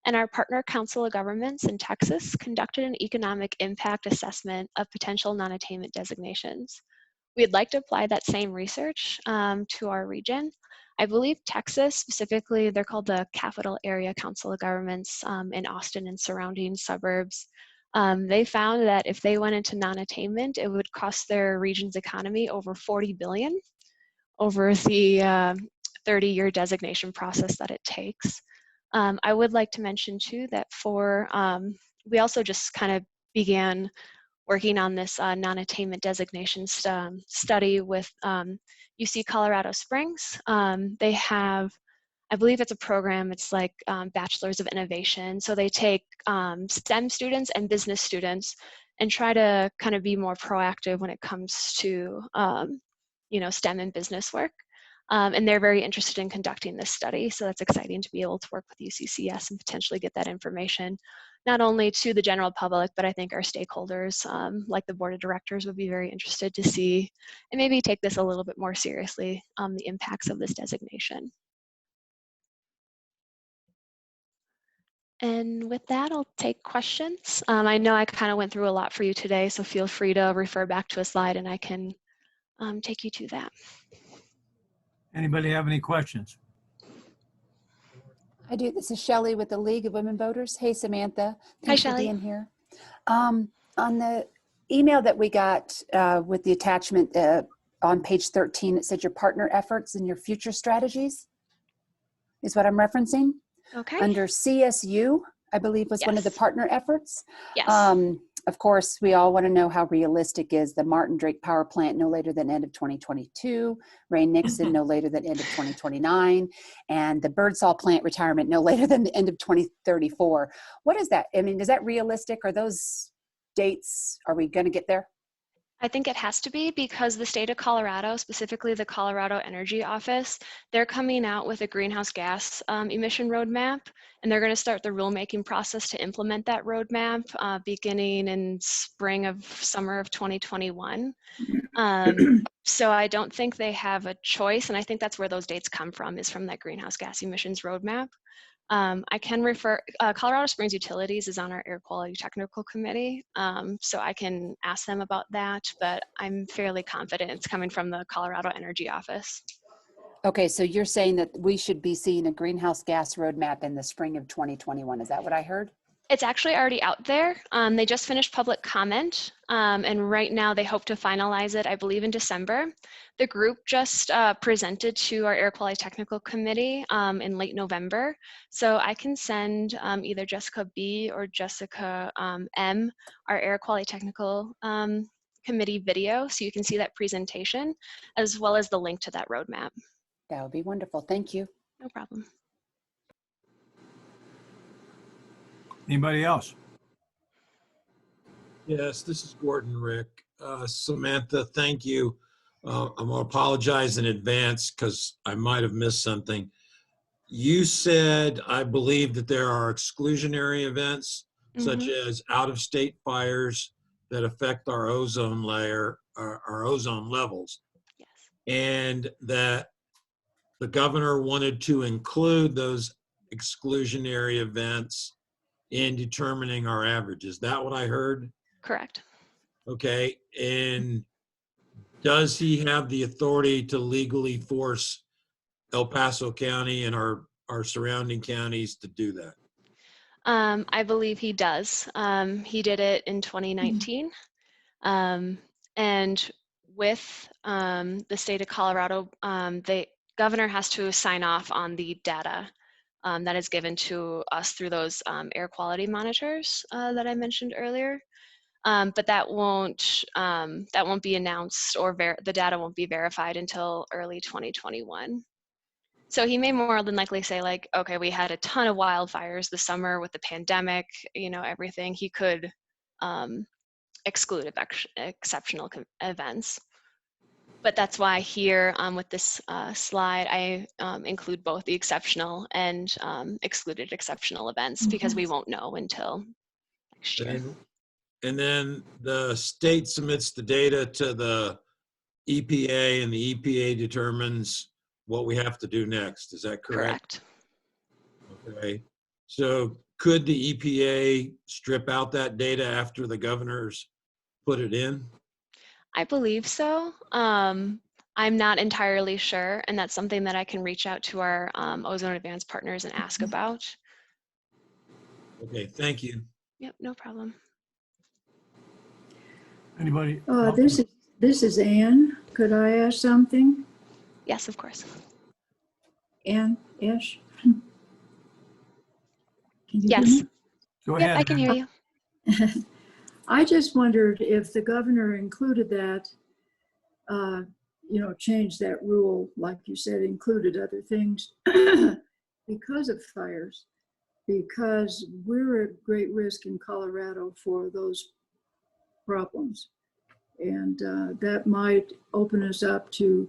and our partner Council of Governments in Texas conducted an economic impact assessment of potential non-attainment designations. We'd like to apply that same research to our region. I believe Texas, specifically, they're called the Capital Area Council of Governments in Austin and surrounding suburbs. They found that if they went into non-attainment, it would cost their region's economy over $40 billion over the 30-year designation process that it takes. I would like to mention too that we also just kind of began working on this non-attainment designation study with UC Colorado Springs. They have, I believe it's a program, it's like Bachelors of Innovation. So they take STEM students and business students and try to kind of be more proactive when it comes to STEM and business work. And they're very interested in conducting this study. So that's exciting to be able to work with UCCS and potentially get that information, not only to the general public, but I think our stakeholders, like the board of directors, would be very interested to see and maybe take this a little bit more seriously, the impacts of this designation. And with that, I'll take questions. I know I kind of went through a lot for you today, so feel free to refer back to a slide and I can take you to that. Anybody have any questions? I do. This is Shelley with the League of Women Voters. Hey, Samantha. Thanks for Shelley. being here. On the email that we got with the attachment on page 13, it said your partner efforts and your future strategies is what I'm referencing. Okay. Under CSU, I believe was one of the partner efforts. Yes. Of course, we all want to know how realistic is the Martin Drake Power Plant no later than end of 2022, Ray Nixon no later than end of 2029, and the Birdsall plant retirement no later than the end of 2034. What is that? I mean, is that realistic? Are those dates, are we going to get there? I think it has to be because the state of Colorado, specifically the Colorado Energy Office, they're coming out with a greenhouse gas emission roadmap, and they're going to start the rulemaking process to implement that roadmap beginning in summer of 2021. So I don't think they have a choice, and I think that's where those dates come from, is from that greenhouse gas emissions roadmap. I can refer, Colorado Springs Utilities is on our air quality technical committee, so I can ask them about that, but I'm fairly confident it's coming from the Colorado Energy Office. Okay, so you're saying that we should be seeing a greenhouse gas roadmap in the spring of 2021. Is that what I heard? It's actually already out there. They just finished public comment, and right now they hope to finalize it, I believe, in December. The group just presented to our Air Quality Technical Committee in late November. So I can send either Jessica B. or Jessica M. our Air Quality Technical Committee video so you can see that presentation, as well as the link to that roadmap. That would be wonderful. Thank you. No problem. Anybody else? Yes, this is Gordon Rick. Samantha, thank you. I'm going to apologize in advance because I might have missed something. You said, I believe, that there are exclusionary events, such as out-of-state fires that affect our ozone layer, our ozone levels. Yes. And that the governor wanted to include those exclusionary events in determining our average. Is that what I heard? Correct. Okay. And does he have the authority to legally force El Paso County and our surrounding counties to do that? I believe he does. He did it in 2019. And with the state of Colorado, the governor has to sign off on the data that is given to us through those air quality monitors that I mentioned earlier. But that won't be announced, or the data won't be verified until early 2021. So he may more than likely say, like, okay, we had a ton of wildfires this summer with the pandemic, everything. He could exclude exceptional events. But that's why here with this slide, I include both the exceptional and excluded exceptional events, because we won't know until next year. And then the state submits the data to the EPA, and the EPA determines what we have to do next. Is that correct? Correct. Okay. So could the EPA strip out that data after the governors put it in? I believe so. I'm not entirely sure, and that's something that I can reach out to our Ozone Advanced partners and ask about. Okay, thank you. Yep, no problem. Anybody? This is Ann. Could I ask something? Yes, of course. Ann, Ish? Can you hear Yes. me? Go Yep, ahead. I can hear you. I just wondered if the governor included that, changed that rule, like you said, included other things because of fires, because we're at great risk in Colorado for those problems. And that might open us up to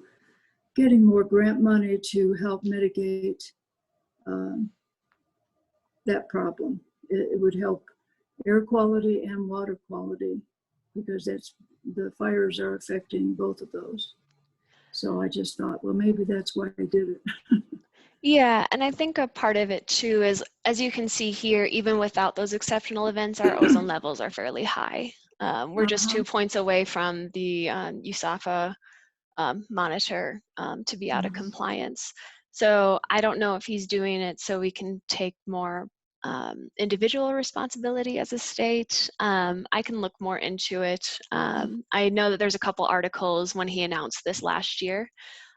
getting more grant money to help mitigate that problem. It would help air quality and water quality because the fires are affecting both of those. So I just thought, well, maybe that's why I did it. Yeah, and I think a part of it too is, as you can see here, even without those exceptional events, our ozone levels are fairly high. We're just 2 points away from the USAFA monitor to be out of compliance. So I don't know if he's doing it so we can take more individual responsibility as a state. I can look more into it. I know that there's a couple articles when he announced this last year.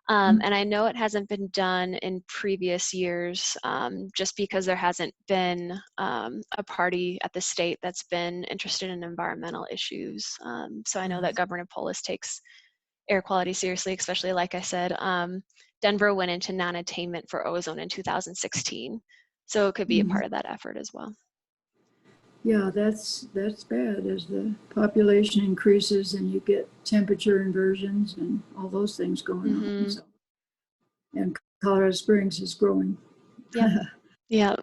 And I know it hasn't been done in previous years just because there hasn't been a party at the state that's been interested in environmental issues. So I know that Governor Polis takes air quality seriously, especially like I said, Denver went into non-attainment for ozone in 2016. So it could be a part of that effort as well. Yeah, that's bad as the population increases and you get temperature inversions and all those things going on. So. And Colorado Springs is growing. Yeah. Yeah.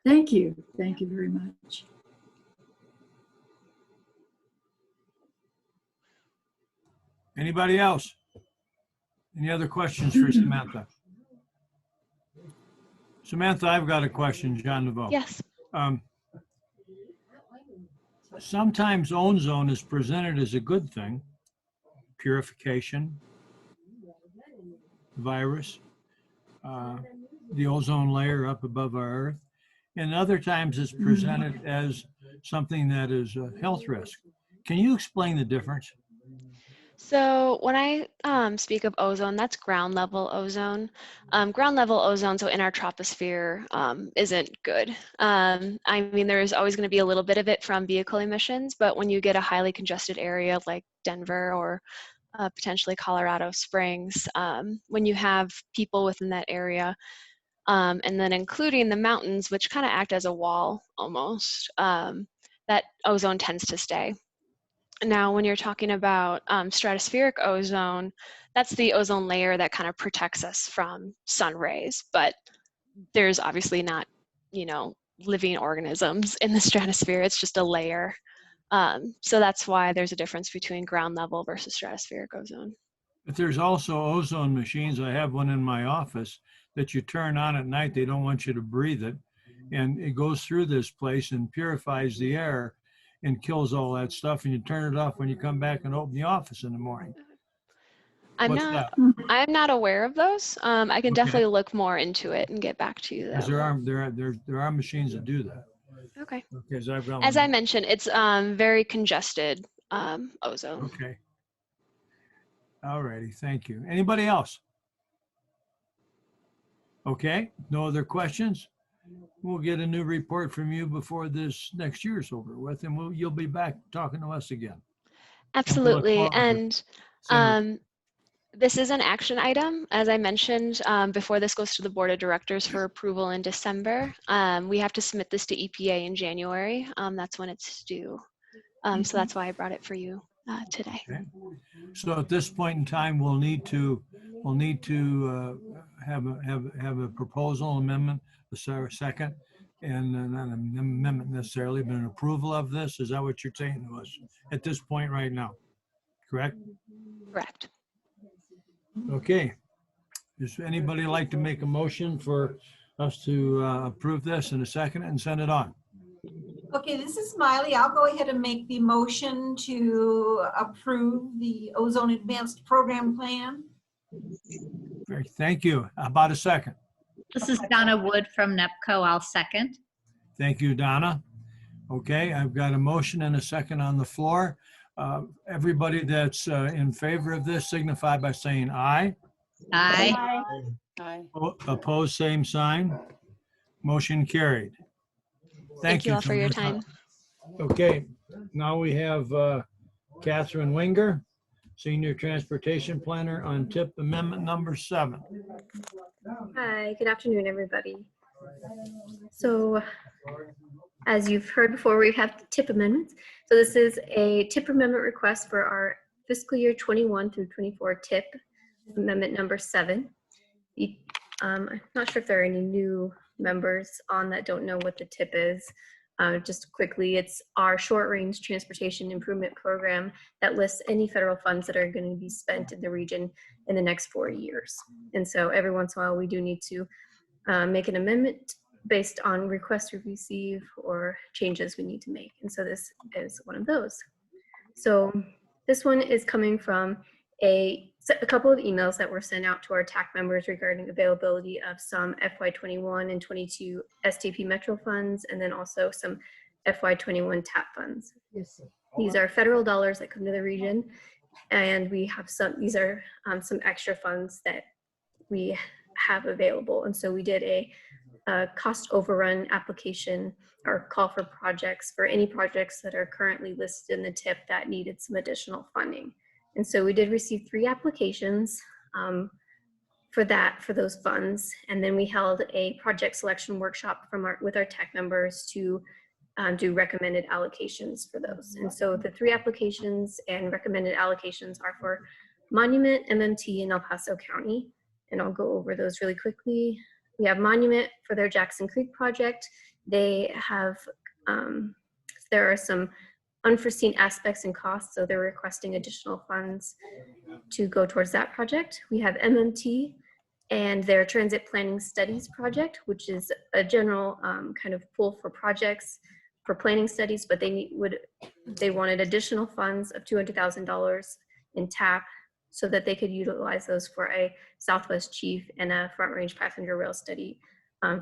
Thank you. Thank you very much. Anybody else? Any other questions for Samantha? Samantha, I've got a question, John DeVoe. Yes. Sometimes ozone is presented as a good thing, purification, virus, the ozone layer up above our Earth, and other times it's presented as something that is a health risk. Can you explain the difference? So when I speak of ozone, that's ground level ozone. Ground level ozone, so in our troposphere, isn't good. I mean, there's always going to be a little bit of it from vehicle emissions, but when you get a highly congested area like Denver or potentially Colorado Springs, when you have people within that area, and then including the mountains, which kind of act as a wall almost, that ozone tends to stay. Now, when you're talking about stratospheric ozone, that's the ozone layer that kind of protects us from sun rays, but there's obviously not, living organisms in the stratosphere. It's just a layer. So that's why there's a difference between ground level versus stratospheric ozone. But there's also ozone machines. I have one in my office that you turn on at night. They don't want you to breathe it. And it goes through this place and purifies the air and kills all that stuff, and you turn it off when you come back and open the office in the morning. I'm not aware of those. I can definitely look more into it and get back to you. Because there are machines that do that. Okay. Because I've got As one. I mentioned, it's very congested ozone. Okay. All righty. Thank you. Anybody else? Okay. No other questions? We'll get a new report from you before this next year's over with, and you'll be back talking to us again. Absolutely. And this is an action item. As I mentioned, before this goes to the board of directors for approval in December, we have to submit this to EPA in January. That's when it's due. So that's why I brought it for you today. Okay. So at this point in time, we'll need to have a proposal amendment, a second, and not an amendment necessarily, but an approval of this. Is that what you're saying to us at this point right now? correct? Correct. Okay. Does anybody like to make a motion for us to approve this in a second and send it on? Okay, this is Miley. I'll go ahead and make the motion to approve the Ozone Advanced Program Plan. Great, thank you. How about a second? This is Donna Wood from NEPCO. I'll second. Thank you, Donna. Okay, I've got a motion and a second on the floor. Everybody that's in favor of this signify by saying aye. Aye. Aye. Opposed, same sign. Motion carried. Thank you all so for your much. time. Okay, now we have Catherine Winger, Senior Transportation Planner on TIP Amendment number 7. Hi, good afternoon, everybody. So, as you've heard before, we have TIP amendments. So this is a TIP amendment request for our fiscal year 21 through 24 TIP amendment number 7. I'm not sure if there are any new members on that don't know what the TIP is. Just quickly, it's our short-range transportation improvement program that lists any federal funds that are going to be spent in the region in the next 4 years. And so every once in a while, we do need to make an amendment based on requests we receive or changes we need to make. And so this is one of those. So this one is coming from a couple of emails that were sent out to our TAC members regarding availability of some FY21 and 22 STP Metro funds, and then also some FY21 TAP funds. These are federal dollars that come to the region, and we have these are some extra funds that we have available. And so we did a cost overrun application or call for projects for any projects that are currently listed in the TIP that needed some additional funding. And so we did receive 3 applications for those funds. And then we held a project selection workshop with our tech members to do recommended allocations for those. And so the 3 applications and recommended allocations are for Monument, MMT, and El Paso County. And I'll go over those really quickly. We have Monument for their Jackson Creek project. They have, there are some unforeseen aspects and costs, so they're requesting additional funds to go towards that project. We have MMT and their Transit Planning Studies project, which is a general kind of pool for projects for planning studies, but they wanted additional funds of $200,000 in TAP so that they could utilize those for a Southwest Chief and a Front Range Passenger Rail study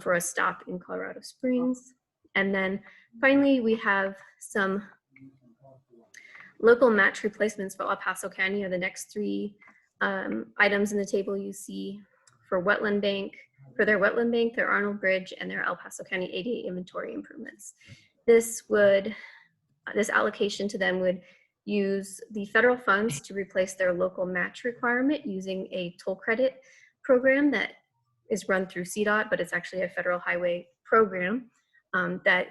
for a stop in Colorado Springs. And then finally, we have some local match replacements for El Paso County are the next 3 items in the table you see for wetland bank, for their wetland bank, their Arnold Bridge, and their El Paso County ADA inventory improvements. This allocation to them would use the federal funds to replace their local match requirement using a toll credit program that is run through CDOT, but it's actually a federal highway program that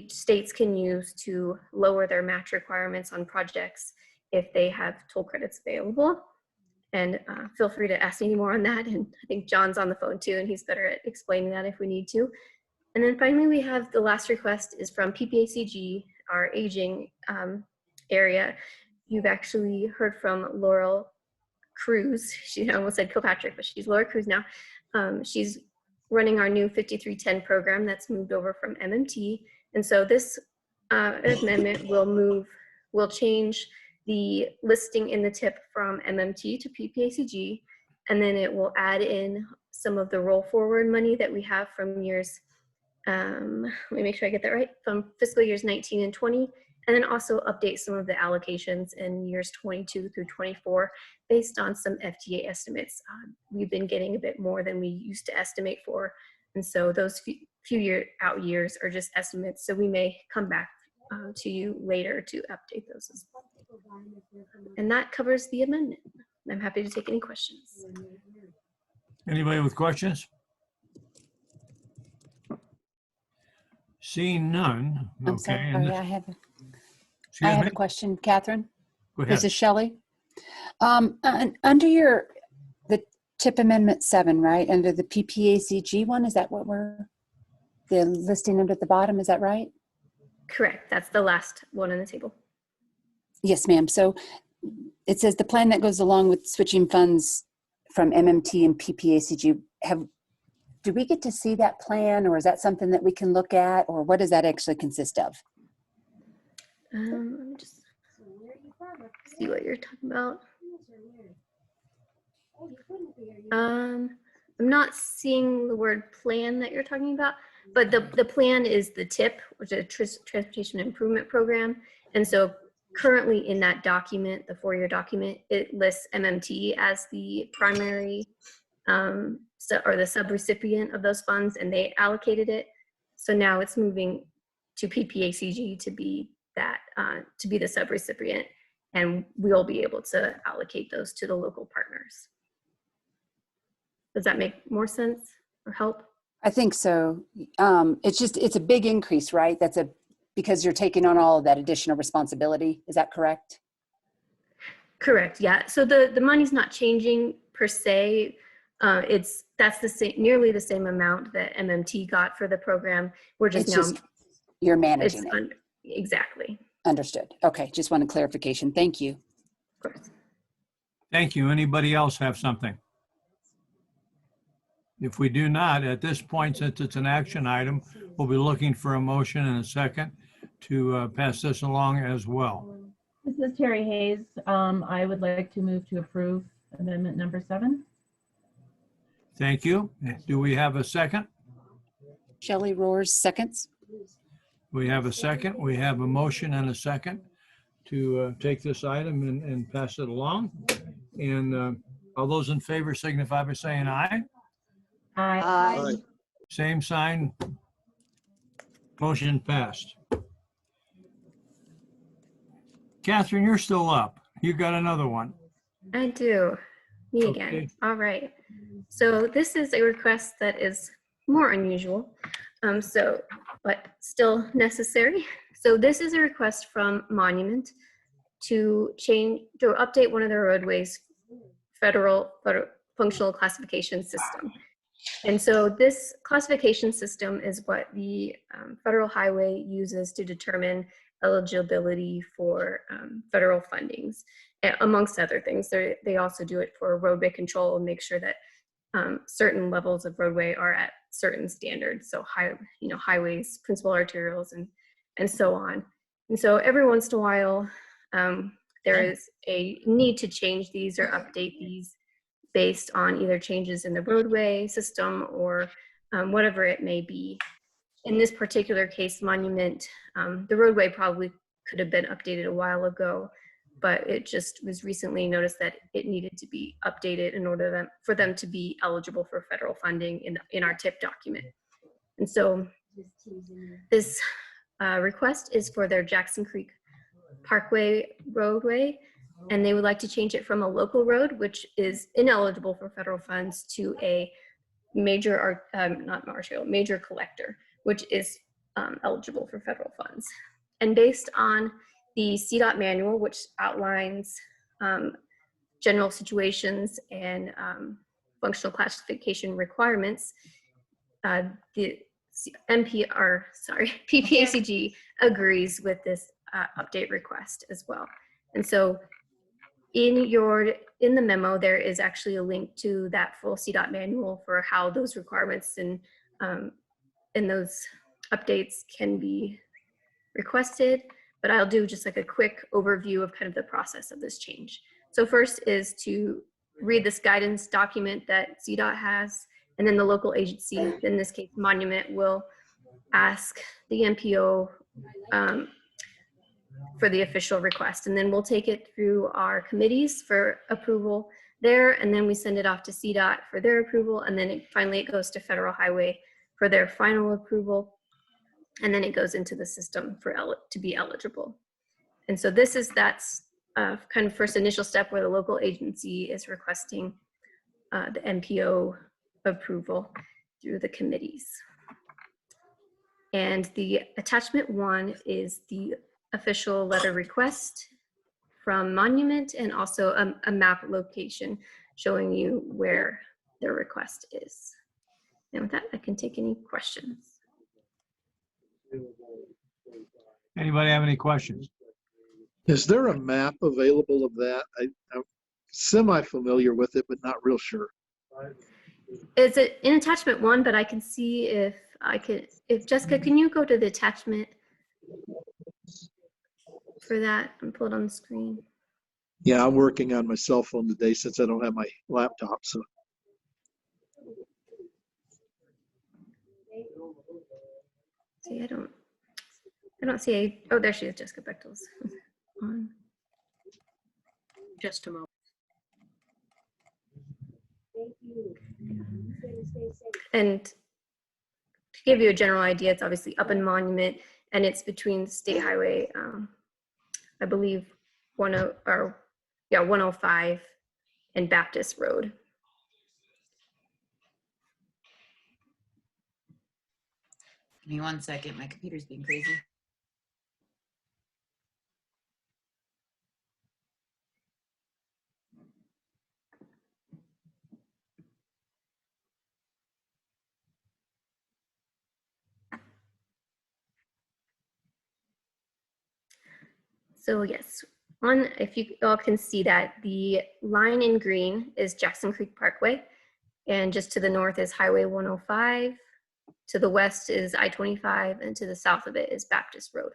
states can use to lower their match requirements on projects if they have toll credits available. And feel free to ask me more on that. And I think John's on the phone too, and he's better at explaining that if we need to. And then finally, we have the last request is from PPACG, our aging area. You've actually heard from Laurel Cruz. She almost said Kilpatrick, but she's Laura Cruz now. She's running our new 5310 program that's moved over from MMT. And so this amendment will change the listing in the TIP from MMT to PPACG, and then it will add in some of the roll forward money that we have from years, let me make sure I get that right, from fiscal years 19 and 20, and then also update some of the allocations in years 22 through 24 based on some FTA estimates. We've been getting a bit more than we used to estimate for, and so those few out years are just estimates, so we may come back to you later to update those as well. And that covers the amendment. I'm happy to take any questions. Anybody with questions? Seeing none. I'm Okay. sorry, and I have excuse me? a question, Catherine. Go ahead. This is Shelley. Under the TIP Amendment 7, right? Under the PPACG one, is that what the listing under at the bottom, is that right? Correct. That's the last one on the table. Yes, ma'am. So it says the plan that goes along with switching funds from MMT and PPACG. Do we get to see that plan, or is that something that we can look at, or what does that actually consist of? Let me just see what you're talking about. I'm not seeing the word plan that you're talking about, but the plan is the TIP, which is a Transportation Improvement Program. And so currently in that document, the 4-year document, it lists MMT as the primary or the subrecipient of those funds, and they allocated it. So now it's moving to PPACG to be that, to be the subrecipient, and we'll be able to allocate those to the local partners. Does that make more sense or help? I think so. It's a big increase, right? Because you're taking on all of that additional responsibility. Is that correct? Correct. Yeah. So the money's not changing per se. That's the same, nearly the same amount that MMT got for the program. We're just you're managing it. Exactly. Understood. Okay. Just wanted clarification. Thank you. Of course. Thank you. Anybody else have something? If we do not, at this point, since it's an action item, we'll be looking for a motion and a second to pass this along as well. This is Terry Hayes. I would like to move to approve amendment number 7. Thank you. Do we have a second? Shelley Roars, seconds. We have a second. We have a motion and a second to take this item and pass it along. And all those in favor signify by saying aye. Aye. Aye. Same sign. Motion passed. Catherine, you're still up. You got another one. I do. Me again. Okay. All right. So this is a request that is more unusual, but still necessary. So this is a request from Monument to update one of their roadways federal functional classification system. And so this classification system is what the federal highway uses to determine eligibility for federal fundings, amongst other things. They also do it for roadway control and make sure that certain levels of roadway are at certain standards. So highways, principal arterials, and so on. And so every once in a while, there is a need to change these or update these based on either changes in the roadway system or whatever it may be. In this particular case, Monument, the roadway probably could have been updated a while ago, but it just was recently noticed that it needed to be updated in order for them to be eligible for federal funding in our TIP document. And so this request is for their Jackson Creek Parkway roadway, and they would like to change it from a local road, which is ineligible for federal funds, to a major collector, which is eligible for federal funds. And based on the CDOT manual, which outlines general situations and functional classification requirements, the PPACG agrees with this update request as well. And so in the memo, there is actually a link to that full CDOT manual for how those requirements and those updates can be requested, but I'll do just like a quick overview of kind of the process of this change. So first is to read this guidance document that CDOT has, and then the local agency, in this case Monument, will ask the MPO for the official request, and then we'll take it through our committees for approval there, and then we send it off to CDOT for their approval, and then finally it goes to Federal Highway for their final approval, and then it goes into the system to be eligible. And so that's kind of first initial step where the local agency is requesting the MPO approval through the committees. And the attachment 1 is the official letter request from Monument, and also a map location showing you where their request is. And with that, I can take any questions. Anybody have any questions? Is there a map available of that? I'm semi-familiar with it, but not real sure. Is it in attachment 1, but I can see if I can, if Jessica, can you go to the attachment for that and pull it on the screen? Yeah, I'm working on my cell phone today since I don't have my laptop. So See, I don't see a, oh, there she is, Jessica Bechtel's on. Just a moment. And to give you a general idea, it's obviously up in Monument, and it's between State Highway, I believe 105 and Baptist Road. Give me 1 second. My computer's being crazy. So yes, if you all can see that, the line in green is Jackson Creek Parkway, and just to the north is Highway 105, to the west is I-25, and to the south of it is Baptist Road.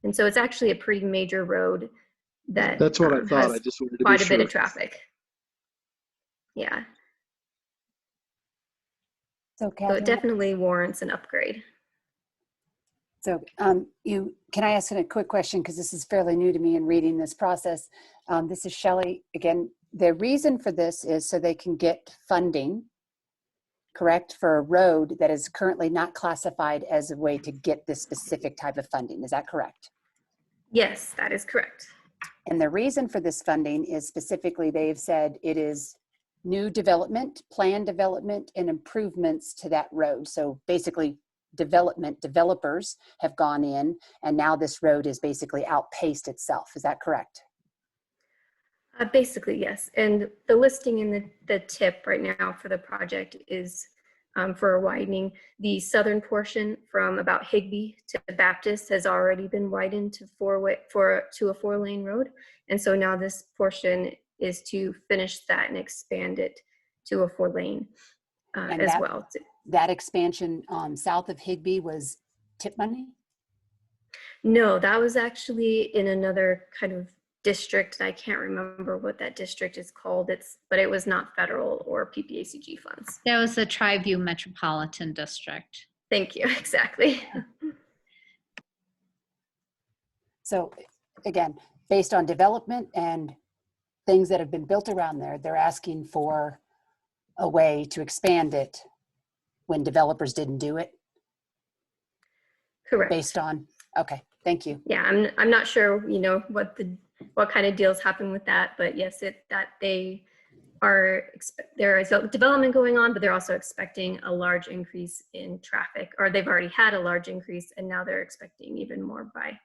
And so it's actually a pretty major road that that's what I thought. has I just wanted to quite be a bit sure. of traffic. Yeah, So so Catherine, it definitely warrants an upgrade. so can I ask a quick question, because this is fairly new to me in reading this process. This is Shelley again. The reason for this is so they can get funding, correct, for a road that is currently not classified as a way to get this specific type of funding. Is that correct? Yes, that is correct. And the reason for this funding is specifically they've said it is new development, plan development, and improvements to that road. So basically developers have gone in, and now this road is basically outpaced itself. Is that correct? Basically, yes. And the listing in the tip right now for the project is for a widening. The southern portion from about Higbee to Baptist has already been widened to a 4-lane road. And so now this portion is to finish that and expand it to a 4-lane as well. That expansion south of Higbee was tip money? No, that was actually in another kind of district. I can't remember what that district is called. But it was not federal or PPACG funds. That was the Tri-View Metropolitan District. Thank you, exactly. So again, based on development and things that have been built around there, they're asking for a way to expand it when developers didn't do it? Correct. Based on, okay, thank you. Yeah, I'm not sure, what kind of deals happen with that, but yes, there is a development going on, but they're also expecting a large increase in traffic, or they've already had a large increase, and now they're expecting even more by,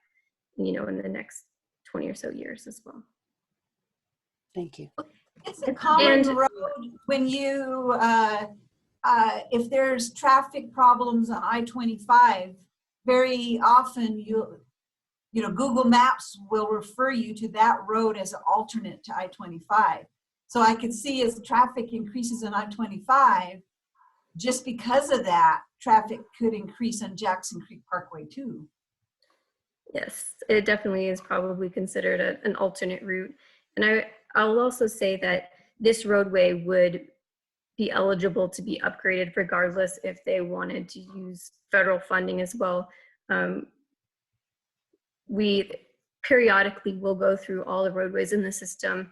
in the next 20 or so years as well. Thank you. It's a common road when you, if there's traffic problems on I-25, very often Google Maps will refer you to that road as an alternate to I-25. So I could see as traffic increases on I-25, just because of that, traffic could increase on Jackson Creek Parkway too. Yes, it definitely is probably considered an alternate route. And I'll also say that this roadway would be eligible to be upgraded regardless if they wanted to use federal funding as well. We periodically will go through all the roadways in the system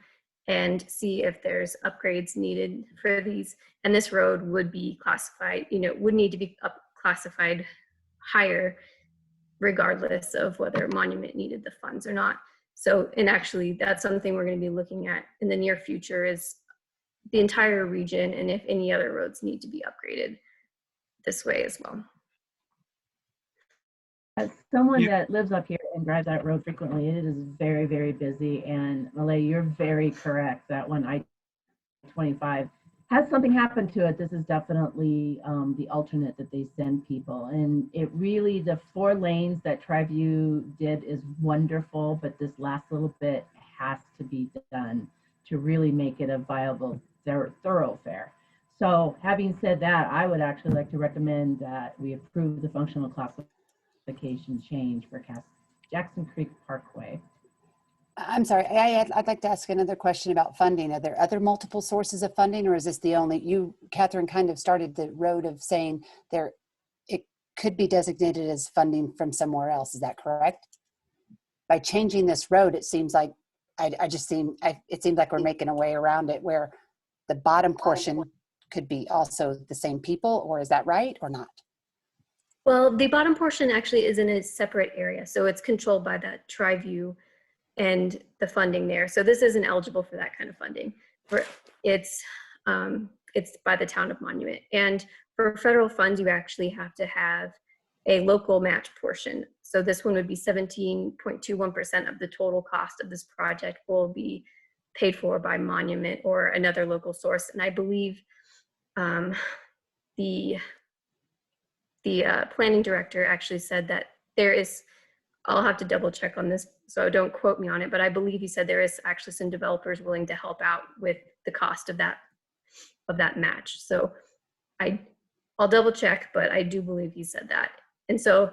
and see if there's upgrades needed for these. And this road would be classified, would need to be classified higher regardless of whether Monument needed the funds or not. So, and actually that's something we're going to be looking at in the near future is the entire region and if any other roads need to be upgraded this way as well. As someone that lives up here and drives that road frequently, it is very, very busy. And Malay, you're very correct that when I-25 has something happened to it, this is definitely the alternate that they send people. And it really, the 4 lanes that TriView did is wonderful, but this last little bit has to be done to really make it a viable thoroughfare. So having said that, I would actually like to recommend that we approve the functional classification change for Jackson Creek Parkway. I'm sorry, I'd like to ask another question about funding. Are there other multiple sources of funding, or is this the only, you, Catherine, kind of started the road of saying it could be designated as funding from somewhere else. Is that correct? By changing this road, it seems like, it seems like we're making a way around it where the bottom portion could be also the same people, or is that right or not? Well, the bottom portion actually is in a separate area. So it's controlled by the TriView and the funding there. So this isn't eligible for that kind of funding. It's by the town of Monument. And for federal funds, you actually have to have a local match portion. So this one would be 17.21% of the total cost of this project will be paid for by Monument or another local source. And I believe the planning director actually said that there is, I'll have to double check on this, so don't quote me on it, but I believe he said there is actually some developers willing to help out with the cost of that match. So I'll double check, but I do believe he said that. And so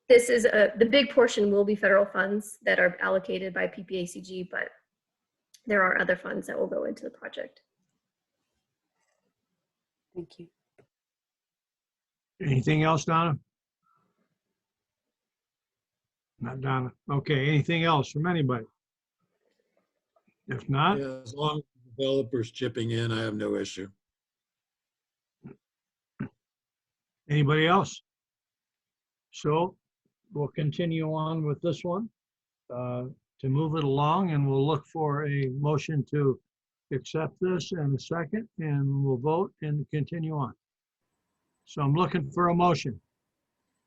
this is the big portion will be federal funds that are allocated by PPACG, but there are other funds that will go into the project. Thank you. Anything else, Donna? Not Donna. Okay, anything else from anybody? If not, Yeah, as long as the developers chipping in, I have no issue. anybody else? So we'll continue on with this one to move it along, and we'll look for a motion to accept this in a second, and we'll vote and continue on. So I'm looking for a motion.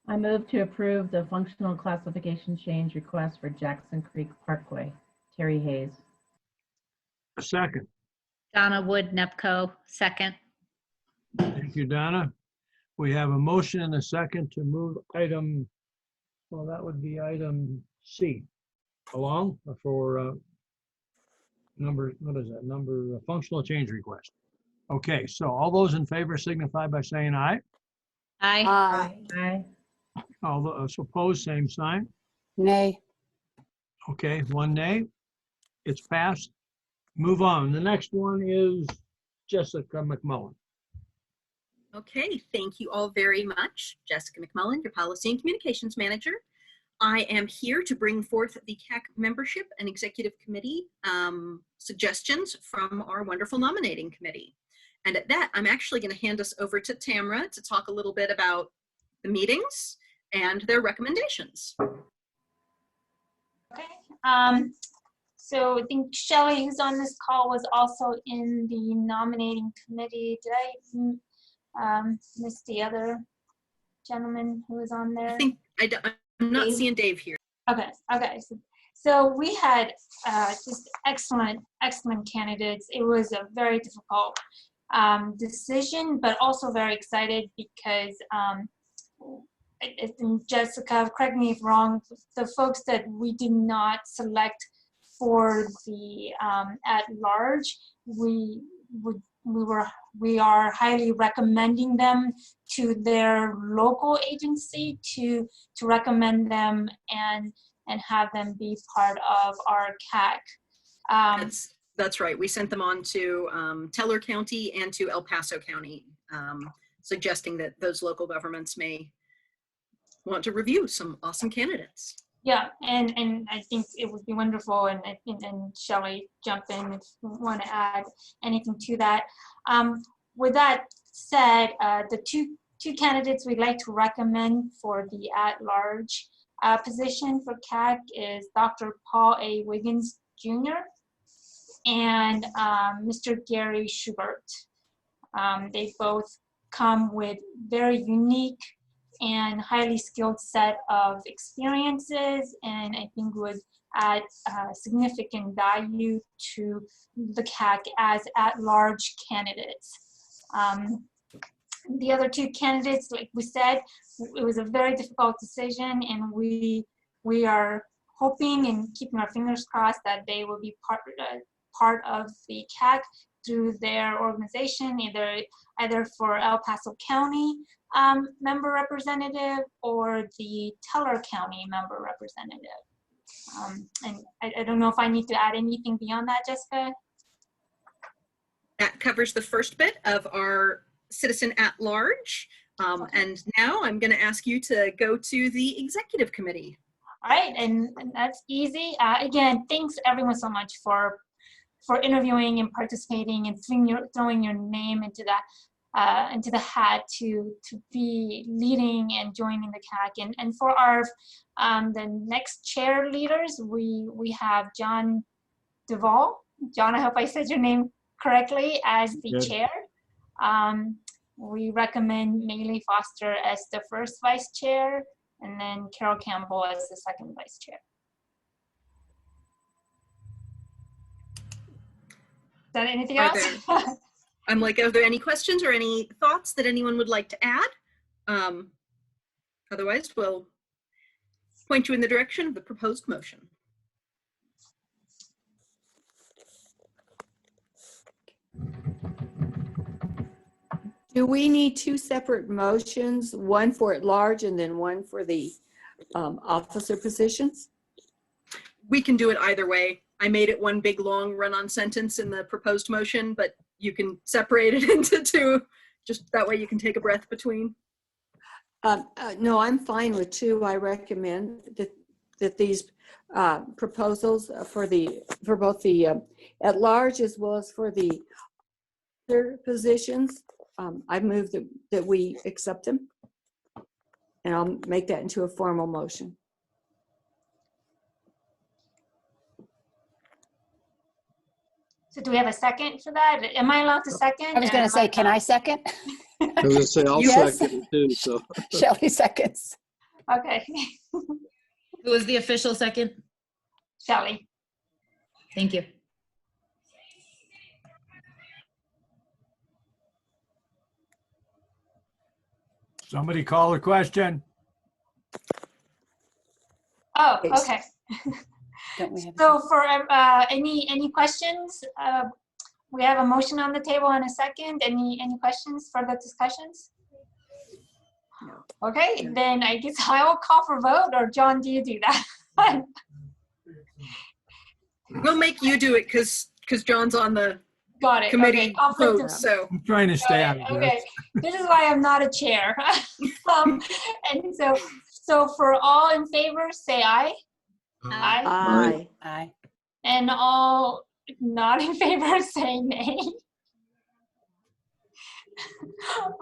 I move to approve the functional classification change request for Jackson Creek Parkway. Terry Hayes. A second. Donna Wood, NEPCO, second. Thank you, Donna. We have a motion and a second to move item, well, that would be item C along for number, what is that? Number functional change request. Okay, so all those in favor signify by saying aye. Aye. Aye. All those opposed, same sign. Nay. Okay, one nay. It's passed. Move on. The next one is Jessica McMullen. Okay, thank you all very much. Jessica McMullen, your Policy and Communications Manager. I am here to bring forth the CAC membership and executive committee suggestions from our wonderful nominating committee. And at that, I'm actually going to hand us over to Tamara to talk a little bit about the meetings and their recommendations. Okay. So I think Shelley, who's on this call, was also in the nominating committee. Did I miss the other gentleman who was on there? I think I'm not seeing Dave here. Okay. Okay. So we had just excellent candidates. It was a very difficult decision, but also very excited because I think, Jessica, correct me if wrong, the folks that we did not select for the at-large, we are highly recommending them to their local agency to recommend them and have them be part of our CAC. That's right. We sent them on to Teller County and to El Paso County, suggesting that those local governments may want to review some awesome candidates. Yeah, and I think it would be wonderful, and Shelley, jump in if you want to add anything to that. With that said, the two candidates we'd like to recommend for the at-large position for CAC is Dr. Paul A. Wiggins Jr. and Mr. Gary Schubert. They both come with very unique and highly skilled set of experiences, and I think would add significant value to the CAC as at-large candidates. The other two candidates, like we said, it was a very difficult decision, and we are hoping and keeping our fingers crossed that they will be part of the CAC through their organization, either for El Paso County member representative or the Teller County member representative. And I don't know if I need to add anything beyond that, Jessica. That covers the first bit of our citizen at large. And now I'm going to ask you to go to the executive committee. All right, and that's easy. Again, thanks everyone so much for interviewing and participating and throwing your name into the hat to be leading and joining the CAC. And for our the next chair leaders, we have John Duvall. John, I hope I said your name correctly, as the chair. We recommend Maylee Foster as the first vice chair, and then Carol Campbell as the second vice chair. Is that anything else? I'm like, are there any questions or any thoughts that anyone would like to add? Otherwise, we'll point you in the direction of the proposed motion. Do we need two separate motions, one for at large and then one for the officer positions? We can do it either way. I made it one big long run-on sentence in the proposed motion, but you can separate it into two. Just that way you can take a breath between. No, I'm fine with two. I recommend that these proposals for both the at large as well as for the other positions, I move that we accept them, and I'll make that into a formal motion. So do we have a second for that? Am I allowed to second? I was going to say, can I second? I was going to say, I'll Yes. second it too. So Shelley seconds. Okay. Who was the official second? Shelley. Thank you. Somebody call a question. Oh, okay. Don't we have So for any questions, we have a motion on the table and a second. Any questions, further discussions? No. Okay, then I guess I will call for vote, or John, do you do that? We'll make you do it because John's on the Got it. committee Okay. I'll flip vote. to- So I'm trying to stay out of Okay, this. this is why I'm not a chair. And so for all in favor, say aye. Aye. Aye. Aye. And all not in favor, say nay.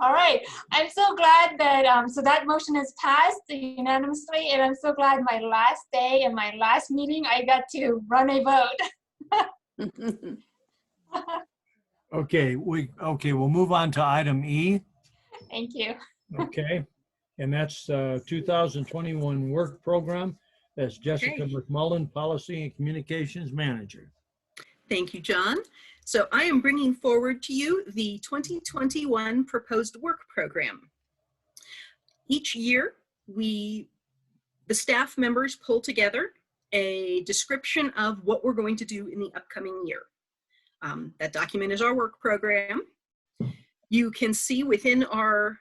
All right, I'm so glad that, so that motion has passed unanimously, and I'm so glad my last day and my last meeting, I got to run a vote. Okay, we'll move on to item E. Thank you. Okay, and that's 2021 work program. That's Jessica Okay. McMullen, Policy and Communications Manager. thank you, John. So I am bringing forward to you the 2021 proposed work program. Each year, the staff members pull together a description of what we're going to do in the upcoming year. That document is our work program. You can see within our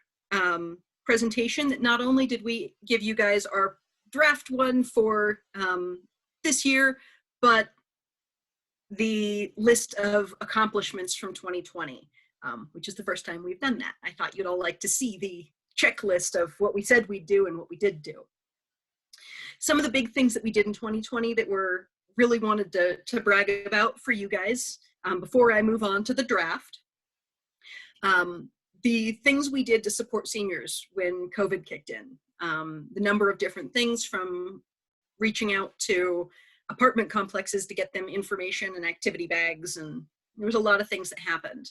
presentation that not only did we give you guys our draft one for this year, but the list of accomplishments from 2020, which is the first time we've done that. I thought you'd all like to see the checklist of what we said we'd do and what we did do. Some of the big things that we did in 2020 that we're really wanted to brag about for you guys before I move on to the draft. The things we did to support seniors when COVID kicked in, the number of different things from reaching out to apartment complexes to get them information and activity bags, and there was a lot of things that happened.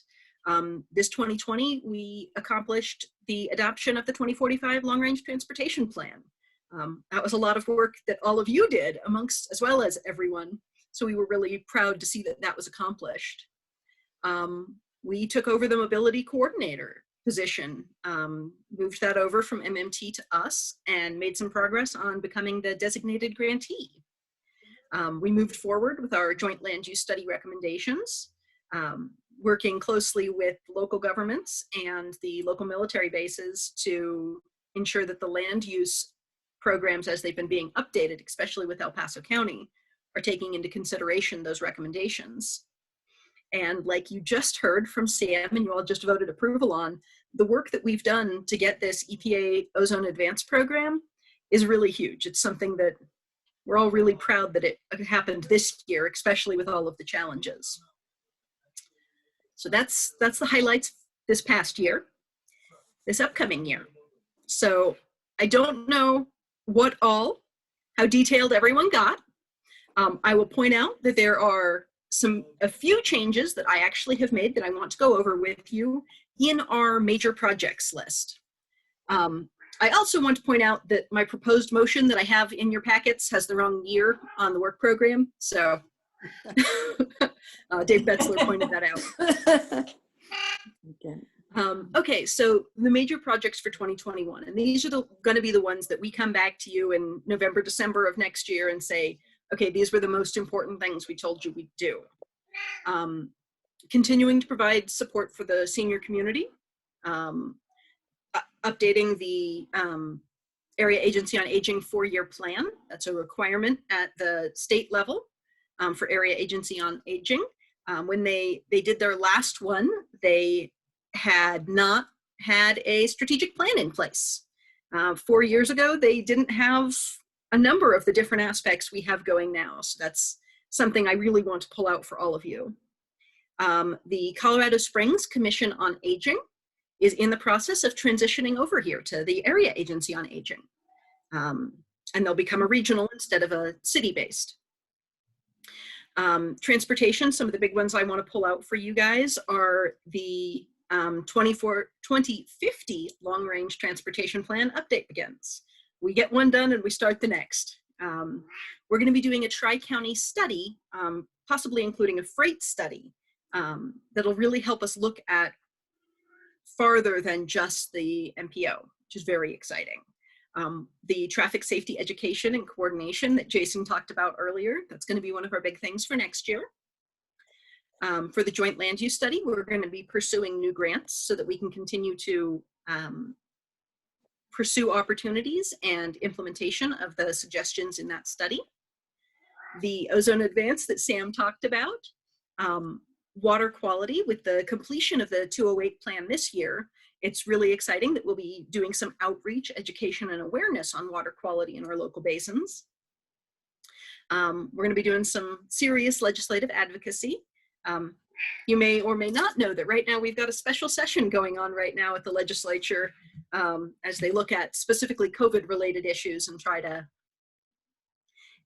This 2020, we accomplished the adoption of the 2045 Long Range Transportation Plan. That was a lot of work that all of you did amongst, as well as everyone. So we were really proud to see that that was accomplished. We took over the mobility coordinator position, moved that over from MMT to us, and made some progress on becoming the designated grantee. We moved forward with our joint land use study recommendations, working closely with local governments and the local military bases to ensure that the land use programs, as they've been being updated, especially with El Paso County, are taking into consideration those recommendations. And like you just heard from Sam, and you all just voted approval on, the work that we've done to get this EPA Ozone Advance program is really huge. It's something that we're all really proud that it happened this year, especially with all of the challenges. So that's the highlights this past year, this upcoming year. So I don't know how detailed everyone got. I will point out that there are a few changes that I actually have made that I want to go over with you in our major projects list. I also want to point out that my proposed motion that I have in your packets has the wrong year on the work program. So Dave Betzler pointed that out. Okay, so the major projects for 2021, and these are going to be the ones that we come back to you in November, December of next year and say, okay, these were the most important things we told you we'd do. Continuing to provide support for the senior community, updating the Area Agency on Aging 4-year plan. That's a requirement at the state level for Area Agency on Aging. When they did their last one, they had not had a strategic plan in place. 4 years ago, they didn't have a number of the different aspects we have going now. So that's something I really want to pull out for all of you. The Colorado Springs Commission on Aging is in the process of transitioning over here to the Area Agency on Aging. And they'll become a regional instead of a city-based. Transportation, some of the big ones I want to pull out for you guys are the 2050 long-range transportation plan update begins. We get one done and we start the next. We're going to be doing a tri-county study, possibly including a freight study, that'll really help us look at farther than just the MPO, which is very exciting. The traffic safety education and coordination that Jason talked about earlier, that's going to be one of our big things for next year. For the joint land use study, we're going to be pursuing new grants so that we can continue to pursue opportunities and implementation of the suggestions in that study. The Ozone Advance that Sam talked about, water quality with the completion of the 208 plan this year. It's really exciting that we'll be doing some outreach, education, and awareness on water quality in our local basins. We're going to be doing some serious legislative advocacy. You may or may not know that right now we've got a special session going on right now at the legislature as they look at specifically COVID-related issues and try to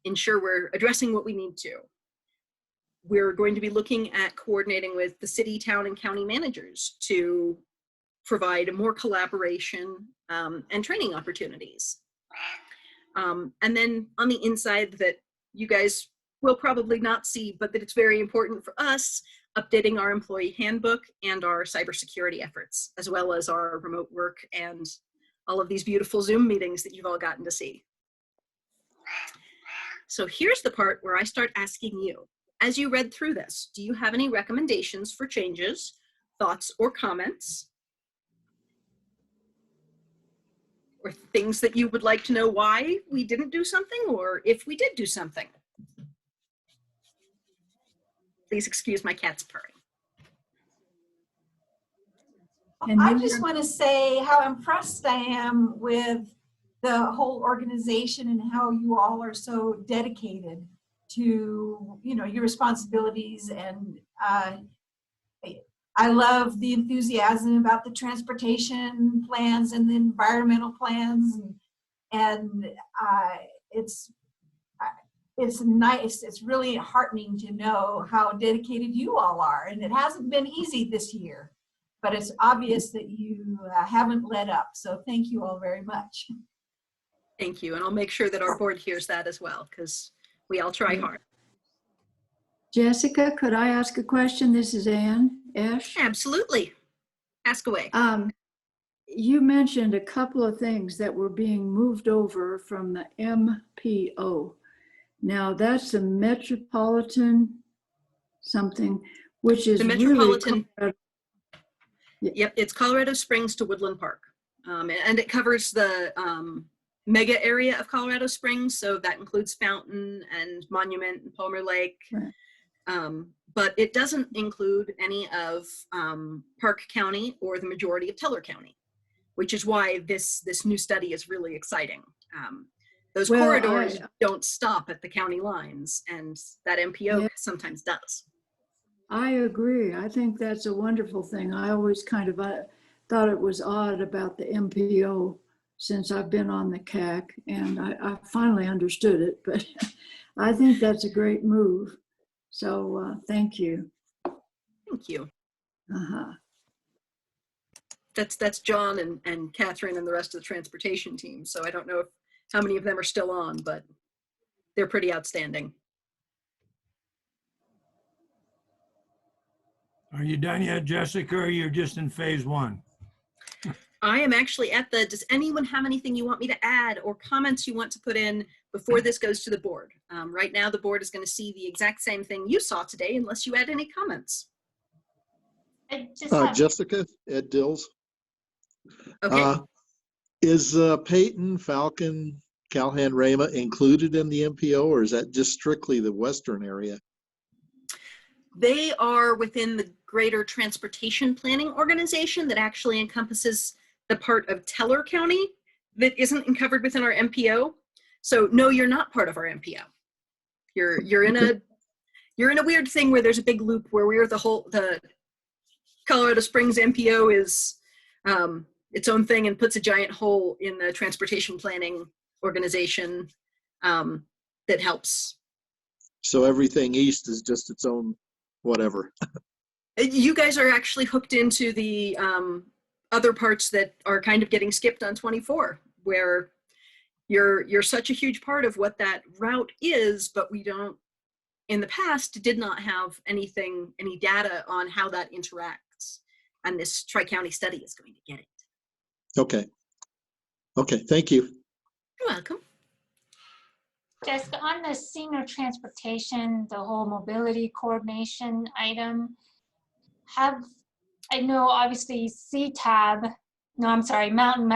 ensure we're addressing what we need to. We're going to be looking at coordinating with the city, town, and county managers to provide more collaboration and training opportunities. And then on the inside that you guys will probably not see, but that it's very important for us, updating our employee handbook and our cybersecurity efforts, as well as our remote work and all of these beautiful Zoom meetings that you've all gotten to see. So here's the part where I start asking you, as you read through this, do you have any recommendations for changes, thoughts, or comments? Or things that you would like to know why we didn't do something, or if we did do something? Please excuse my cat's purring. I just want to say how impressed I am with the whole organization and how you all are so dedicated to, you know, your responsibilities. And I love the enthusiasm about the transportation plans and the environmental plans, and it's nice. It's really heartening to know how dedicated you all are, and it hasn't been easy this year, but it's obvious that you haven't let up. So thank you all very much. Thank you. And I'll make sure that our board hears that as well, because we all try hard. Jessica, could I ask a question? This is Ann Esch. Absolutely. Ask away. You mentioned a couple of things that were being moved over from the MPO. Now that's a metropolitan something, which is The really metropolitan. Colorado. Yep, it's Colorado Springs to Woodland Park. And it covers the mega area of Colorado Springs. So that includes Fountain and Monument and Palmer Lake. Right. But it doesn't include any of Park County or the majority of Teller County, which is why this new study is really exciting. Those corridors don't stop at the county lines, and that MPO sometimes does. I agree. I think that's a wonderful thing. I always kind of thought it was odd about the MPO since I've been on the CAC, and I finally understood it, but I think that's a great move. So thank you. Thank you. Uh-huh. That's John and Catherine and the rest of the transportation team. So I don't know how many of them are still on, but they're pretty outstanding. Are you done yet, Jessica, or you're just in phase one? I am actually at the, does anyone have anything you want me to add or comments you want to put in before this goes to the board? Right now, the board is going to see the exact same thing you saw today, unless you add any comments. Jessica, Ed Dills. Okay. Is Peyton, Falcon, Calhan, Rama included in the MPO, or is that just strictly the western area? They are within the greater transportation planning organization that actually encompasses the part of Teller County that isn't covered within our MPO. So no, you're not part of our MPO. You're in a weird thing where there's a big loop where the Colorado Springs MPO is its own thing and puts a giant hole in the transportation planning organization that helps. So everything east is just its own whatever. You guys are actually hooked into the other parts that are kind of getting skipped on 24, where you're such a huge part of what that route is, but we don't, in the past, did not have any data on how that interacts. And this Tri-County study is going to get it. Okay. Okay, thank you. You're welcome. Jessica, on the senior transportation, the whole mobility coordination item, I know obviously Mountain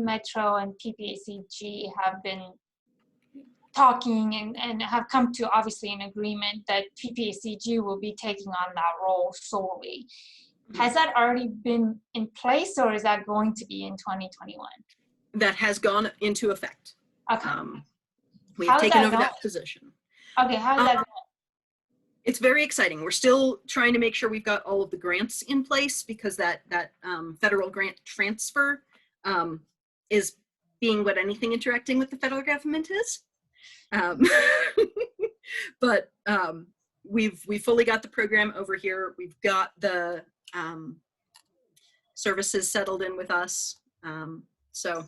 Metro and PPACG have been talking and have come to obviously an agreement that PPACG will be taking on that role solely. Has that already been in place, or is that going to be in 2021? That has gone into effect. Okay. We've taken over that position. Okay, how's that going? It's very exciting. We're still trying to make sure we've got all of the grants in place, because that federal grant transfer is being what anything interacting with the federal government is. But we've fully got the program over here. We've got the services settled in with us. So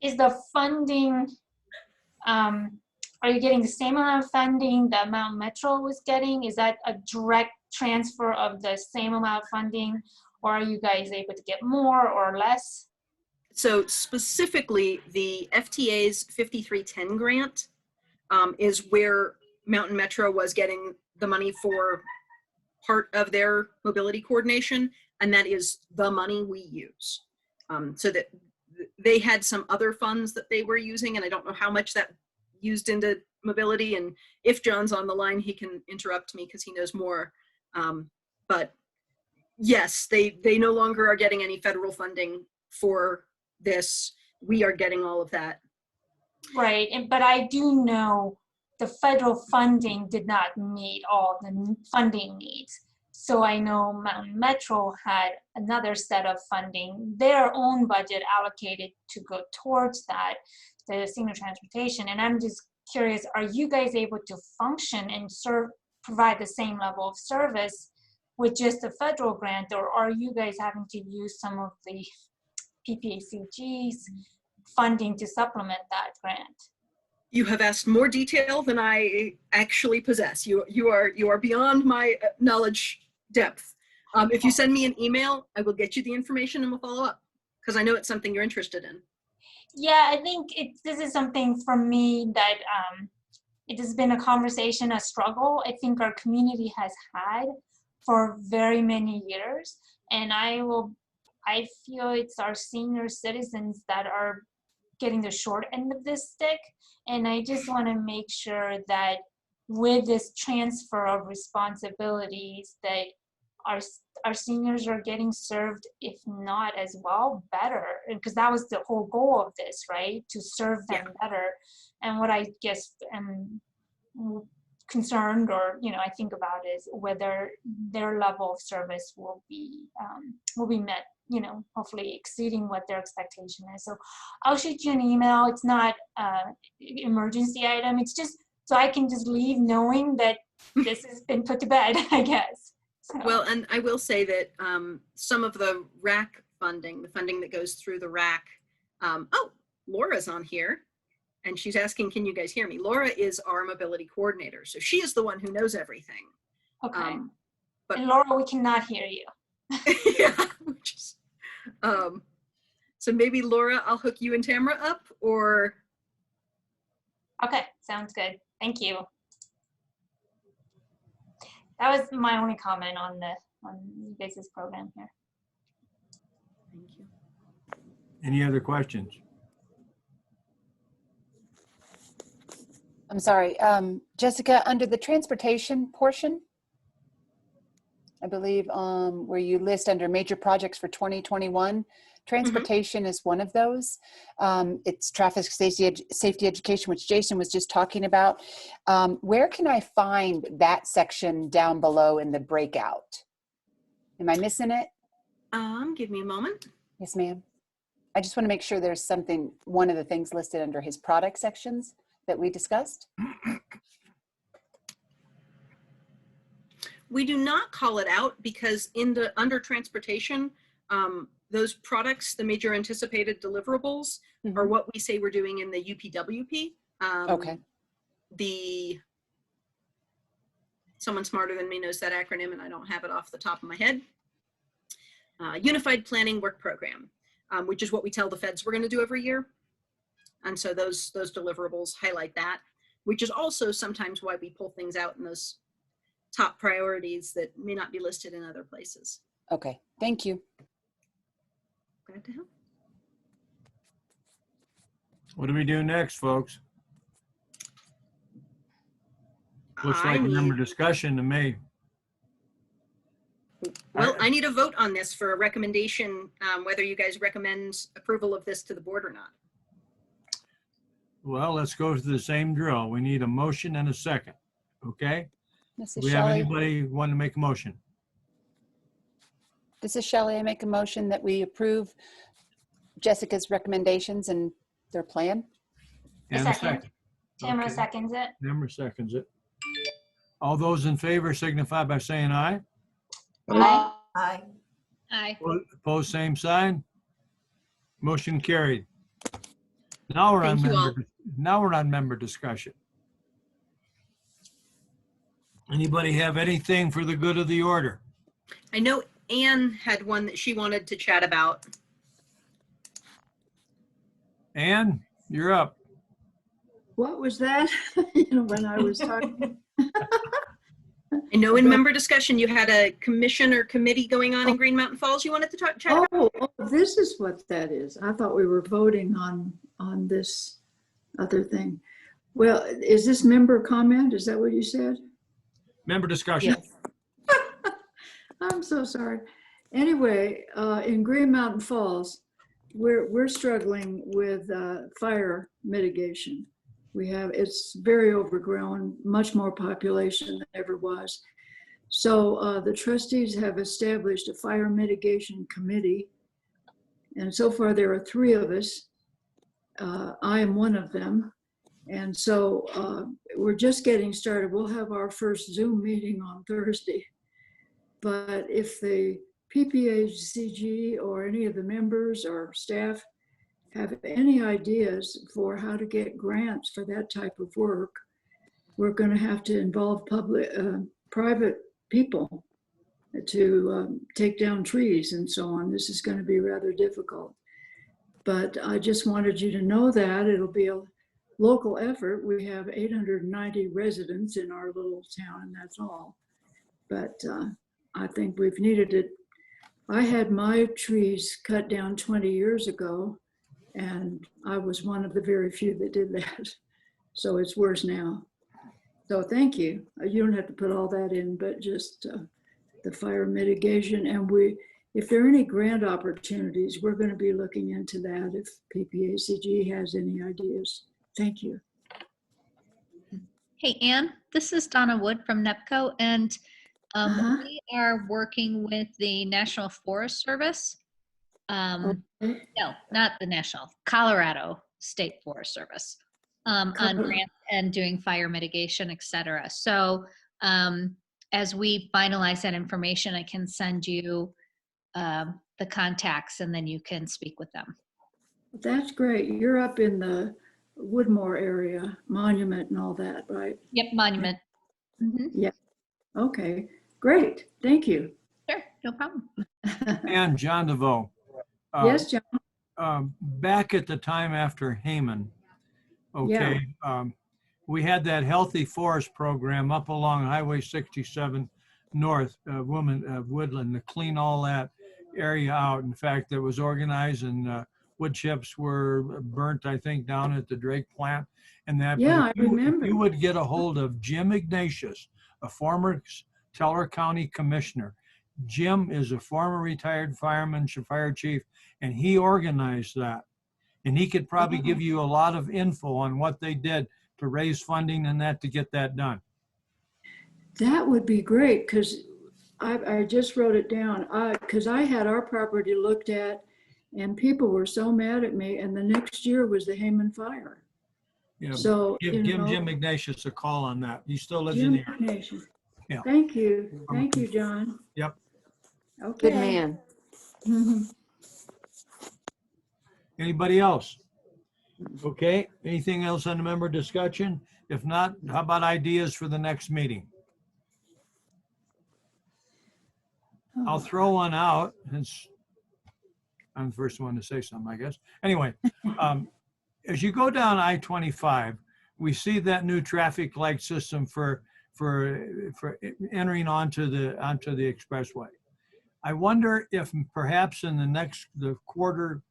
is the funding, are you getting the same amount of funding that Mountain Metro was getting? Is that a direct transfer of the same amount of funding, or are you guys able to get more or less? So specifically, the FTA's 5310 grant is where Mountain Metro was getting the money for part of their mobility coordination, and that is the money we use. So that they had some other funds that they were using, and I don't know how much that used into mobility, and if John's on the line, he can interrupt me because he knows more. But yes, they no longer are getting any federal funding for this. We are getting all of that. Right, but I do know the federal funding did not meet all the funding needs. So I know Mountain Metro had another set of funding, their own budget allocated to go towards that, the senior transportation. And I'm just curious, are you guys able to function and provide the same level of service with just a federal grant, or are you guys having to use some of the PPACG's funding to supplement that grant? You have asked more detail than I actually possess. You are beyond my knowledge depth. If you send me an email, I will get you the information and we'll follow up because I know it's something you're interested in. Yeah, I think this is something for me that it has been a conversation, a struggle I think our community has had for very many years. And I feel it's our senior citizens that are getting the short end of this stick. And I just want to make sure that with this transfer of responsibilities that our seniors are getting served, if not as well, better, because that was the whole goal of this, right? To serve them better. And what I guess am concerned, or I think about is whether their level of service will be met. Hopefully exceeding what their expectation is. So I'll shoot you an email. It's not an emergency item. It's just so I can just leave knowing that this has been put to bed, I guess. So. Well, and I will say that some of the RAC funding, the funding that goes through the RAC, oh, Laura's on here and she's asking, can you guys hear me? Laura is our mobility coordinator. So she is the one who knows everything. Okay. But and Laura, we cannot hear you. Yeah, so maybe Laura, I'll hook you and Tamara up, or. Okay, sounds good. Thank you. That was my only comment on you guys' program here. Thank you. Any other questions? I'm sorry, Jessica, under the transportation portion, I believe where you list under major projects for 2021, transportation is one of those. It's traffic safety education, which Jason was just talking about. Where can I find that section down below in the breakout? Am I missing it? Give me a moment. Yes, ma'am. I just want to make sure there's one of the things listed under his product sections that we discussed. We do not call it out because under transportation, those products, the major anticipated deliverables, are what we say we're doing in the UPWP. Okay. Someone smarter than me knows that acronym and I don't have it off the top of my head. Unified Planning Work Program, which is what we tell the feds we're going to do every year. And so those deliverables highlight that, which is also sometimes why we pull things out in those top priorities that may not be listed in other places. Okay, thank you. Glad to help. What do we do next, folks? Looks like a member discussion to me. Well, I need a vote on this for a recommendation, whether you guys recommend approval of this to the board or not. Well, let's go to the same drill. We need a motion and a second, okay? This Do is we have Shelley. anybody want to make a motion? This is Shelley. I make a motion that we approve Jessica's recommendations and their plan. And a second. Tamara Okay. seconds it. Tamara seconds it. All those in favor signify by saying aye. Aye. Aye. Aye. Opposed, same sign. Motion carried. Now we're on Thank you all. member discussion. Anybody have anything for the good of the order? I know Anne had one that she wanted to chat about. Ann, you're up. What was that? When I was talking. I know in member discussion, you had a commission or committee going on in Green Mountain Falls you wanted to chat about? Oh, this is what that is. I thought we were voting on this other thing. Well, is this member comment? Is that what you said? Member discussion. Yes. I'm so sorry. Anyway, in Green Mountain Falls, we're struggling with fire mitigation. It's very overgrown, much more population than ever was. So the trustees have established a fire mitigation committee. And so far there are 3 of us. I am one of them. And so we're just getting started. We'll have our first Zoom meeting on Thursday. But if the PPACG or any of the members or staff have any ideas for how to get grants for that type of work, we're going to have to involve private people to take down trees and so on. This is going to be rather difficult. But I just wanted you to know that it'll be a local effort. We have 890 residents in our little town, and that's all. But I think we've needed it. I had my trees cut down 20 years ago, and I was one of the very few that did that. So it's worse now. So thank you. You don't have to put all that in, but just the fire mitigation. And if there are any grant opportunities, we're going to be looking into that if PPACG has any ideas. Thank you. Hey, Ann, this is Donna Wood from NEPCO, and we are working with the National Forest Service. No, not the National, Colorado State Forest Service on grants and doing fire mitigation, et cetera. So as we finalize that information, I can send you the contacts and then you can speak with them. That's great. You're up in the Woodmore area, Monument and all that, right? Yep, Monument. Mm-hmm. Yeah. Okay, great. Thank you. Sure, no problem. And John DeVoe. Yes, John. Back at the time after Haman, okay, we had that Healthy Forest program up along Highway 67 North, Woodland, to clean all that area out. In fact, it was organized and wood chips were burnt, I think, down at the Drake plant. And that, yeah, I remember. If you would get a hold of Jim Ignatius, a former Teller County commissioner. Jim is a former retired fireman, fire chief, and he organized that. And he could probably give you a lot of info on what they did to raise funding and that to get that done. That would be great, because I just wrote it down. Because I had our property looked at, and people were so mad at me. And the next year was the Haman fire. Yeah. So give Jim Ignatius a call on that. He still lives Jim in the area. Ignatius. Yeah. Thank you. Thank you, John. Yep. Okay. Good man. Anybody else? Okay. Anything else on the member discussion? If not, how about ideas for the next meeting? I'll throw one out. I'm the first one to say something, I guess. Anyway, as you go down I-25, we see that new traffic light system for entering onto the expressway. I wonder if perhaps in the quarter,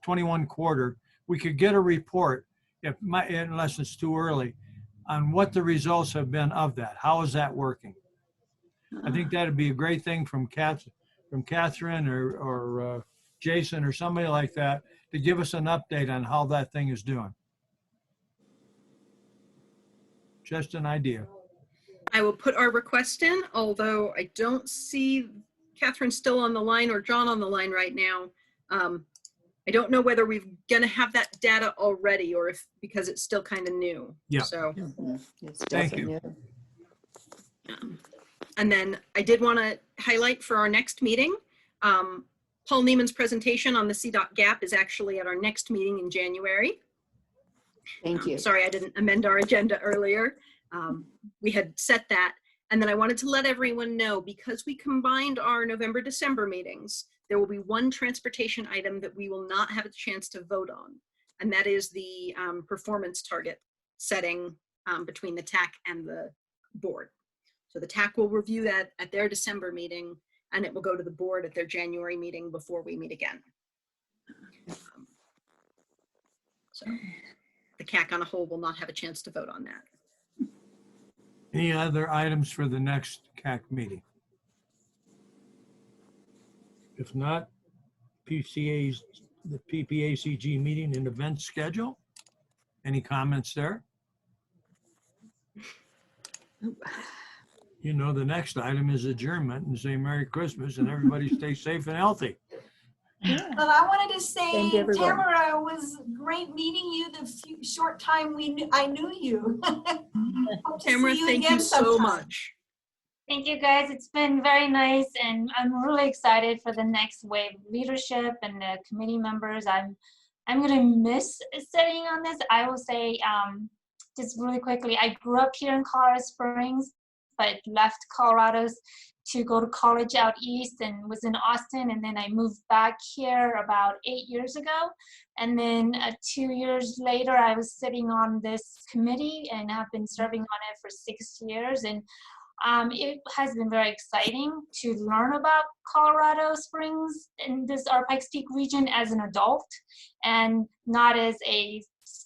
21 quarter, we could get a report, unless it's too early, on what the results have been of that. How is that working? I think that'd be a great thing from Catherine or Jason or somebody like that to give us an update on how that thing is doing. Just an idea. I will put our request in, although I don't see Catherine still on the line or John on the line right now. I don't know whether we're going to have that data already or if because it's still kind of new. Yeah. So Thank you. And then I did want to highlight for our next meeting, Paul Neiman's presentation on the CDOT gap is actually at our next meeting in January. Thank you. Sorry, I didn't amend our agenda earlier. We had set that. And then I wanted to let everyone know, because we combined our November, December meetings, there will be one transportation item that we will not have a chance to vote on. And that is the performance target setting between the TAC and the board. So the TAC will review that at their December meeting, and it will go to the board at their January meeting before we meet again. So the CAC on a whole will not have a chance to vote on that. Any other items for the next CAC meeting? If not, the PPACG meeting and event schedule. Any comments there? You know, the next item is adjournment and say Merry Christmas and everybody stay safe and healthy. But I wanted to say, Thank you, everyone. Tamara, it was great meeting you the short time I knew you. Hope to Tamara, see thank again you so sometime. much. Thank you guys. It's been very nice, and I'm really excited for the next wave of leadership and the committee members. I'm I'm gonna miss sitting on this. I will say, just really quickly, I grew up here in Colorado Springs, but left Colorado to go to college out east and was in Austin. And then I moved back here about 8 years ago. And then 2 years later, I was sitting on this committee and have been serving on it for 6 years. And it has been very exciting to learn about Colorado Springs and this our Pikes Peak region as an adult and not as a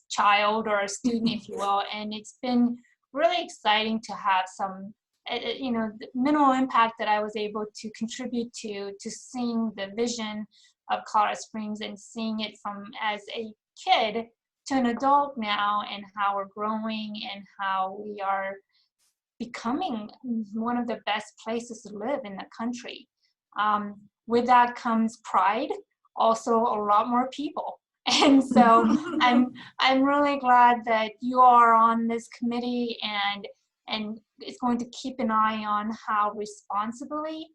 child or a student, if you will. And it's been really exciting to have some the minimal impact that I was able to contribute to seeing the vision of Colorado Springs and seeing it from as a kid to an adult now, and how we're growing and how we are becoming one of the best places to live in the country. With that comes pride, also a lot more people. And so I'm really glad that you are on this committee and is going to keep an eye on how responsibly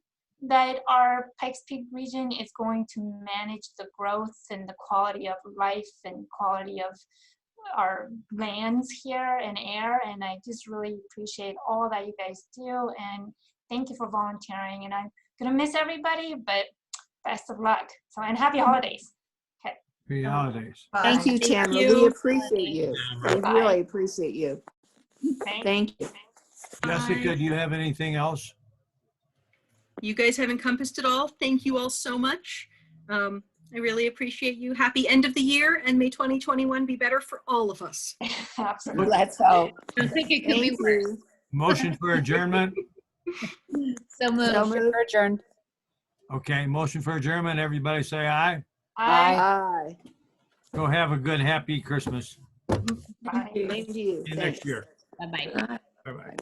that our Pikes Peak region is going to manage the growth and the quality of life and quality of our lands here and air. And I just really appreciate all that you guys do. And thank you for volunteering. And I'm gonna miss everybody, but best of luck. So, and happy holidays. Okay. Happy holidays. Thank you, Tamara. We appreciate you. We Bye. really appreciate you. Thank you. Jessica, do you have anything else? You guys have encompassed it all. Thank you all so much. I really appreciate you. Happy end of the year, and may 2021 be better for all of us. Absolutely. Let's hope. I think it could be Thank worse. you. Motion for adjournment? So moved. So moved. Adjourned. Okay, motion for adjournment. Everybody say aye. Aye. Go have a good, happy Christmas. Bye. Thank you. See you next Thanks. year. Bye-bye. Bye-bye.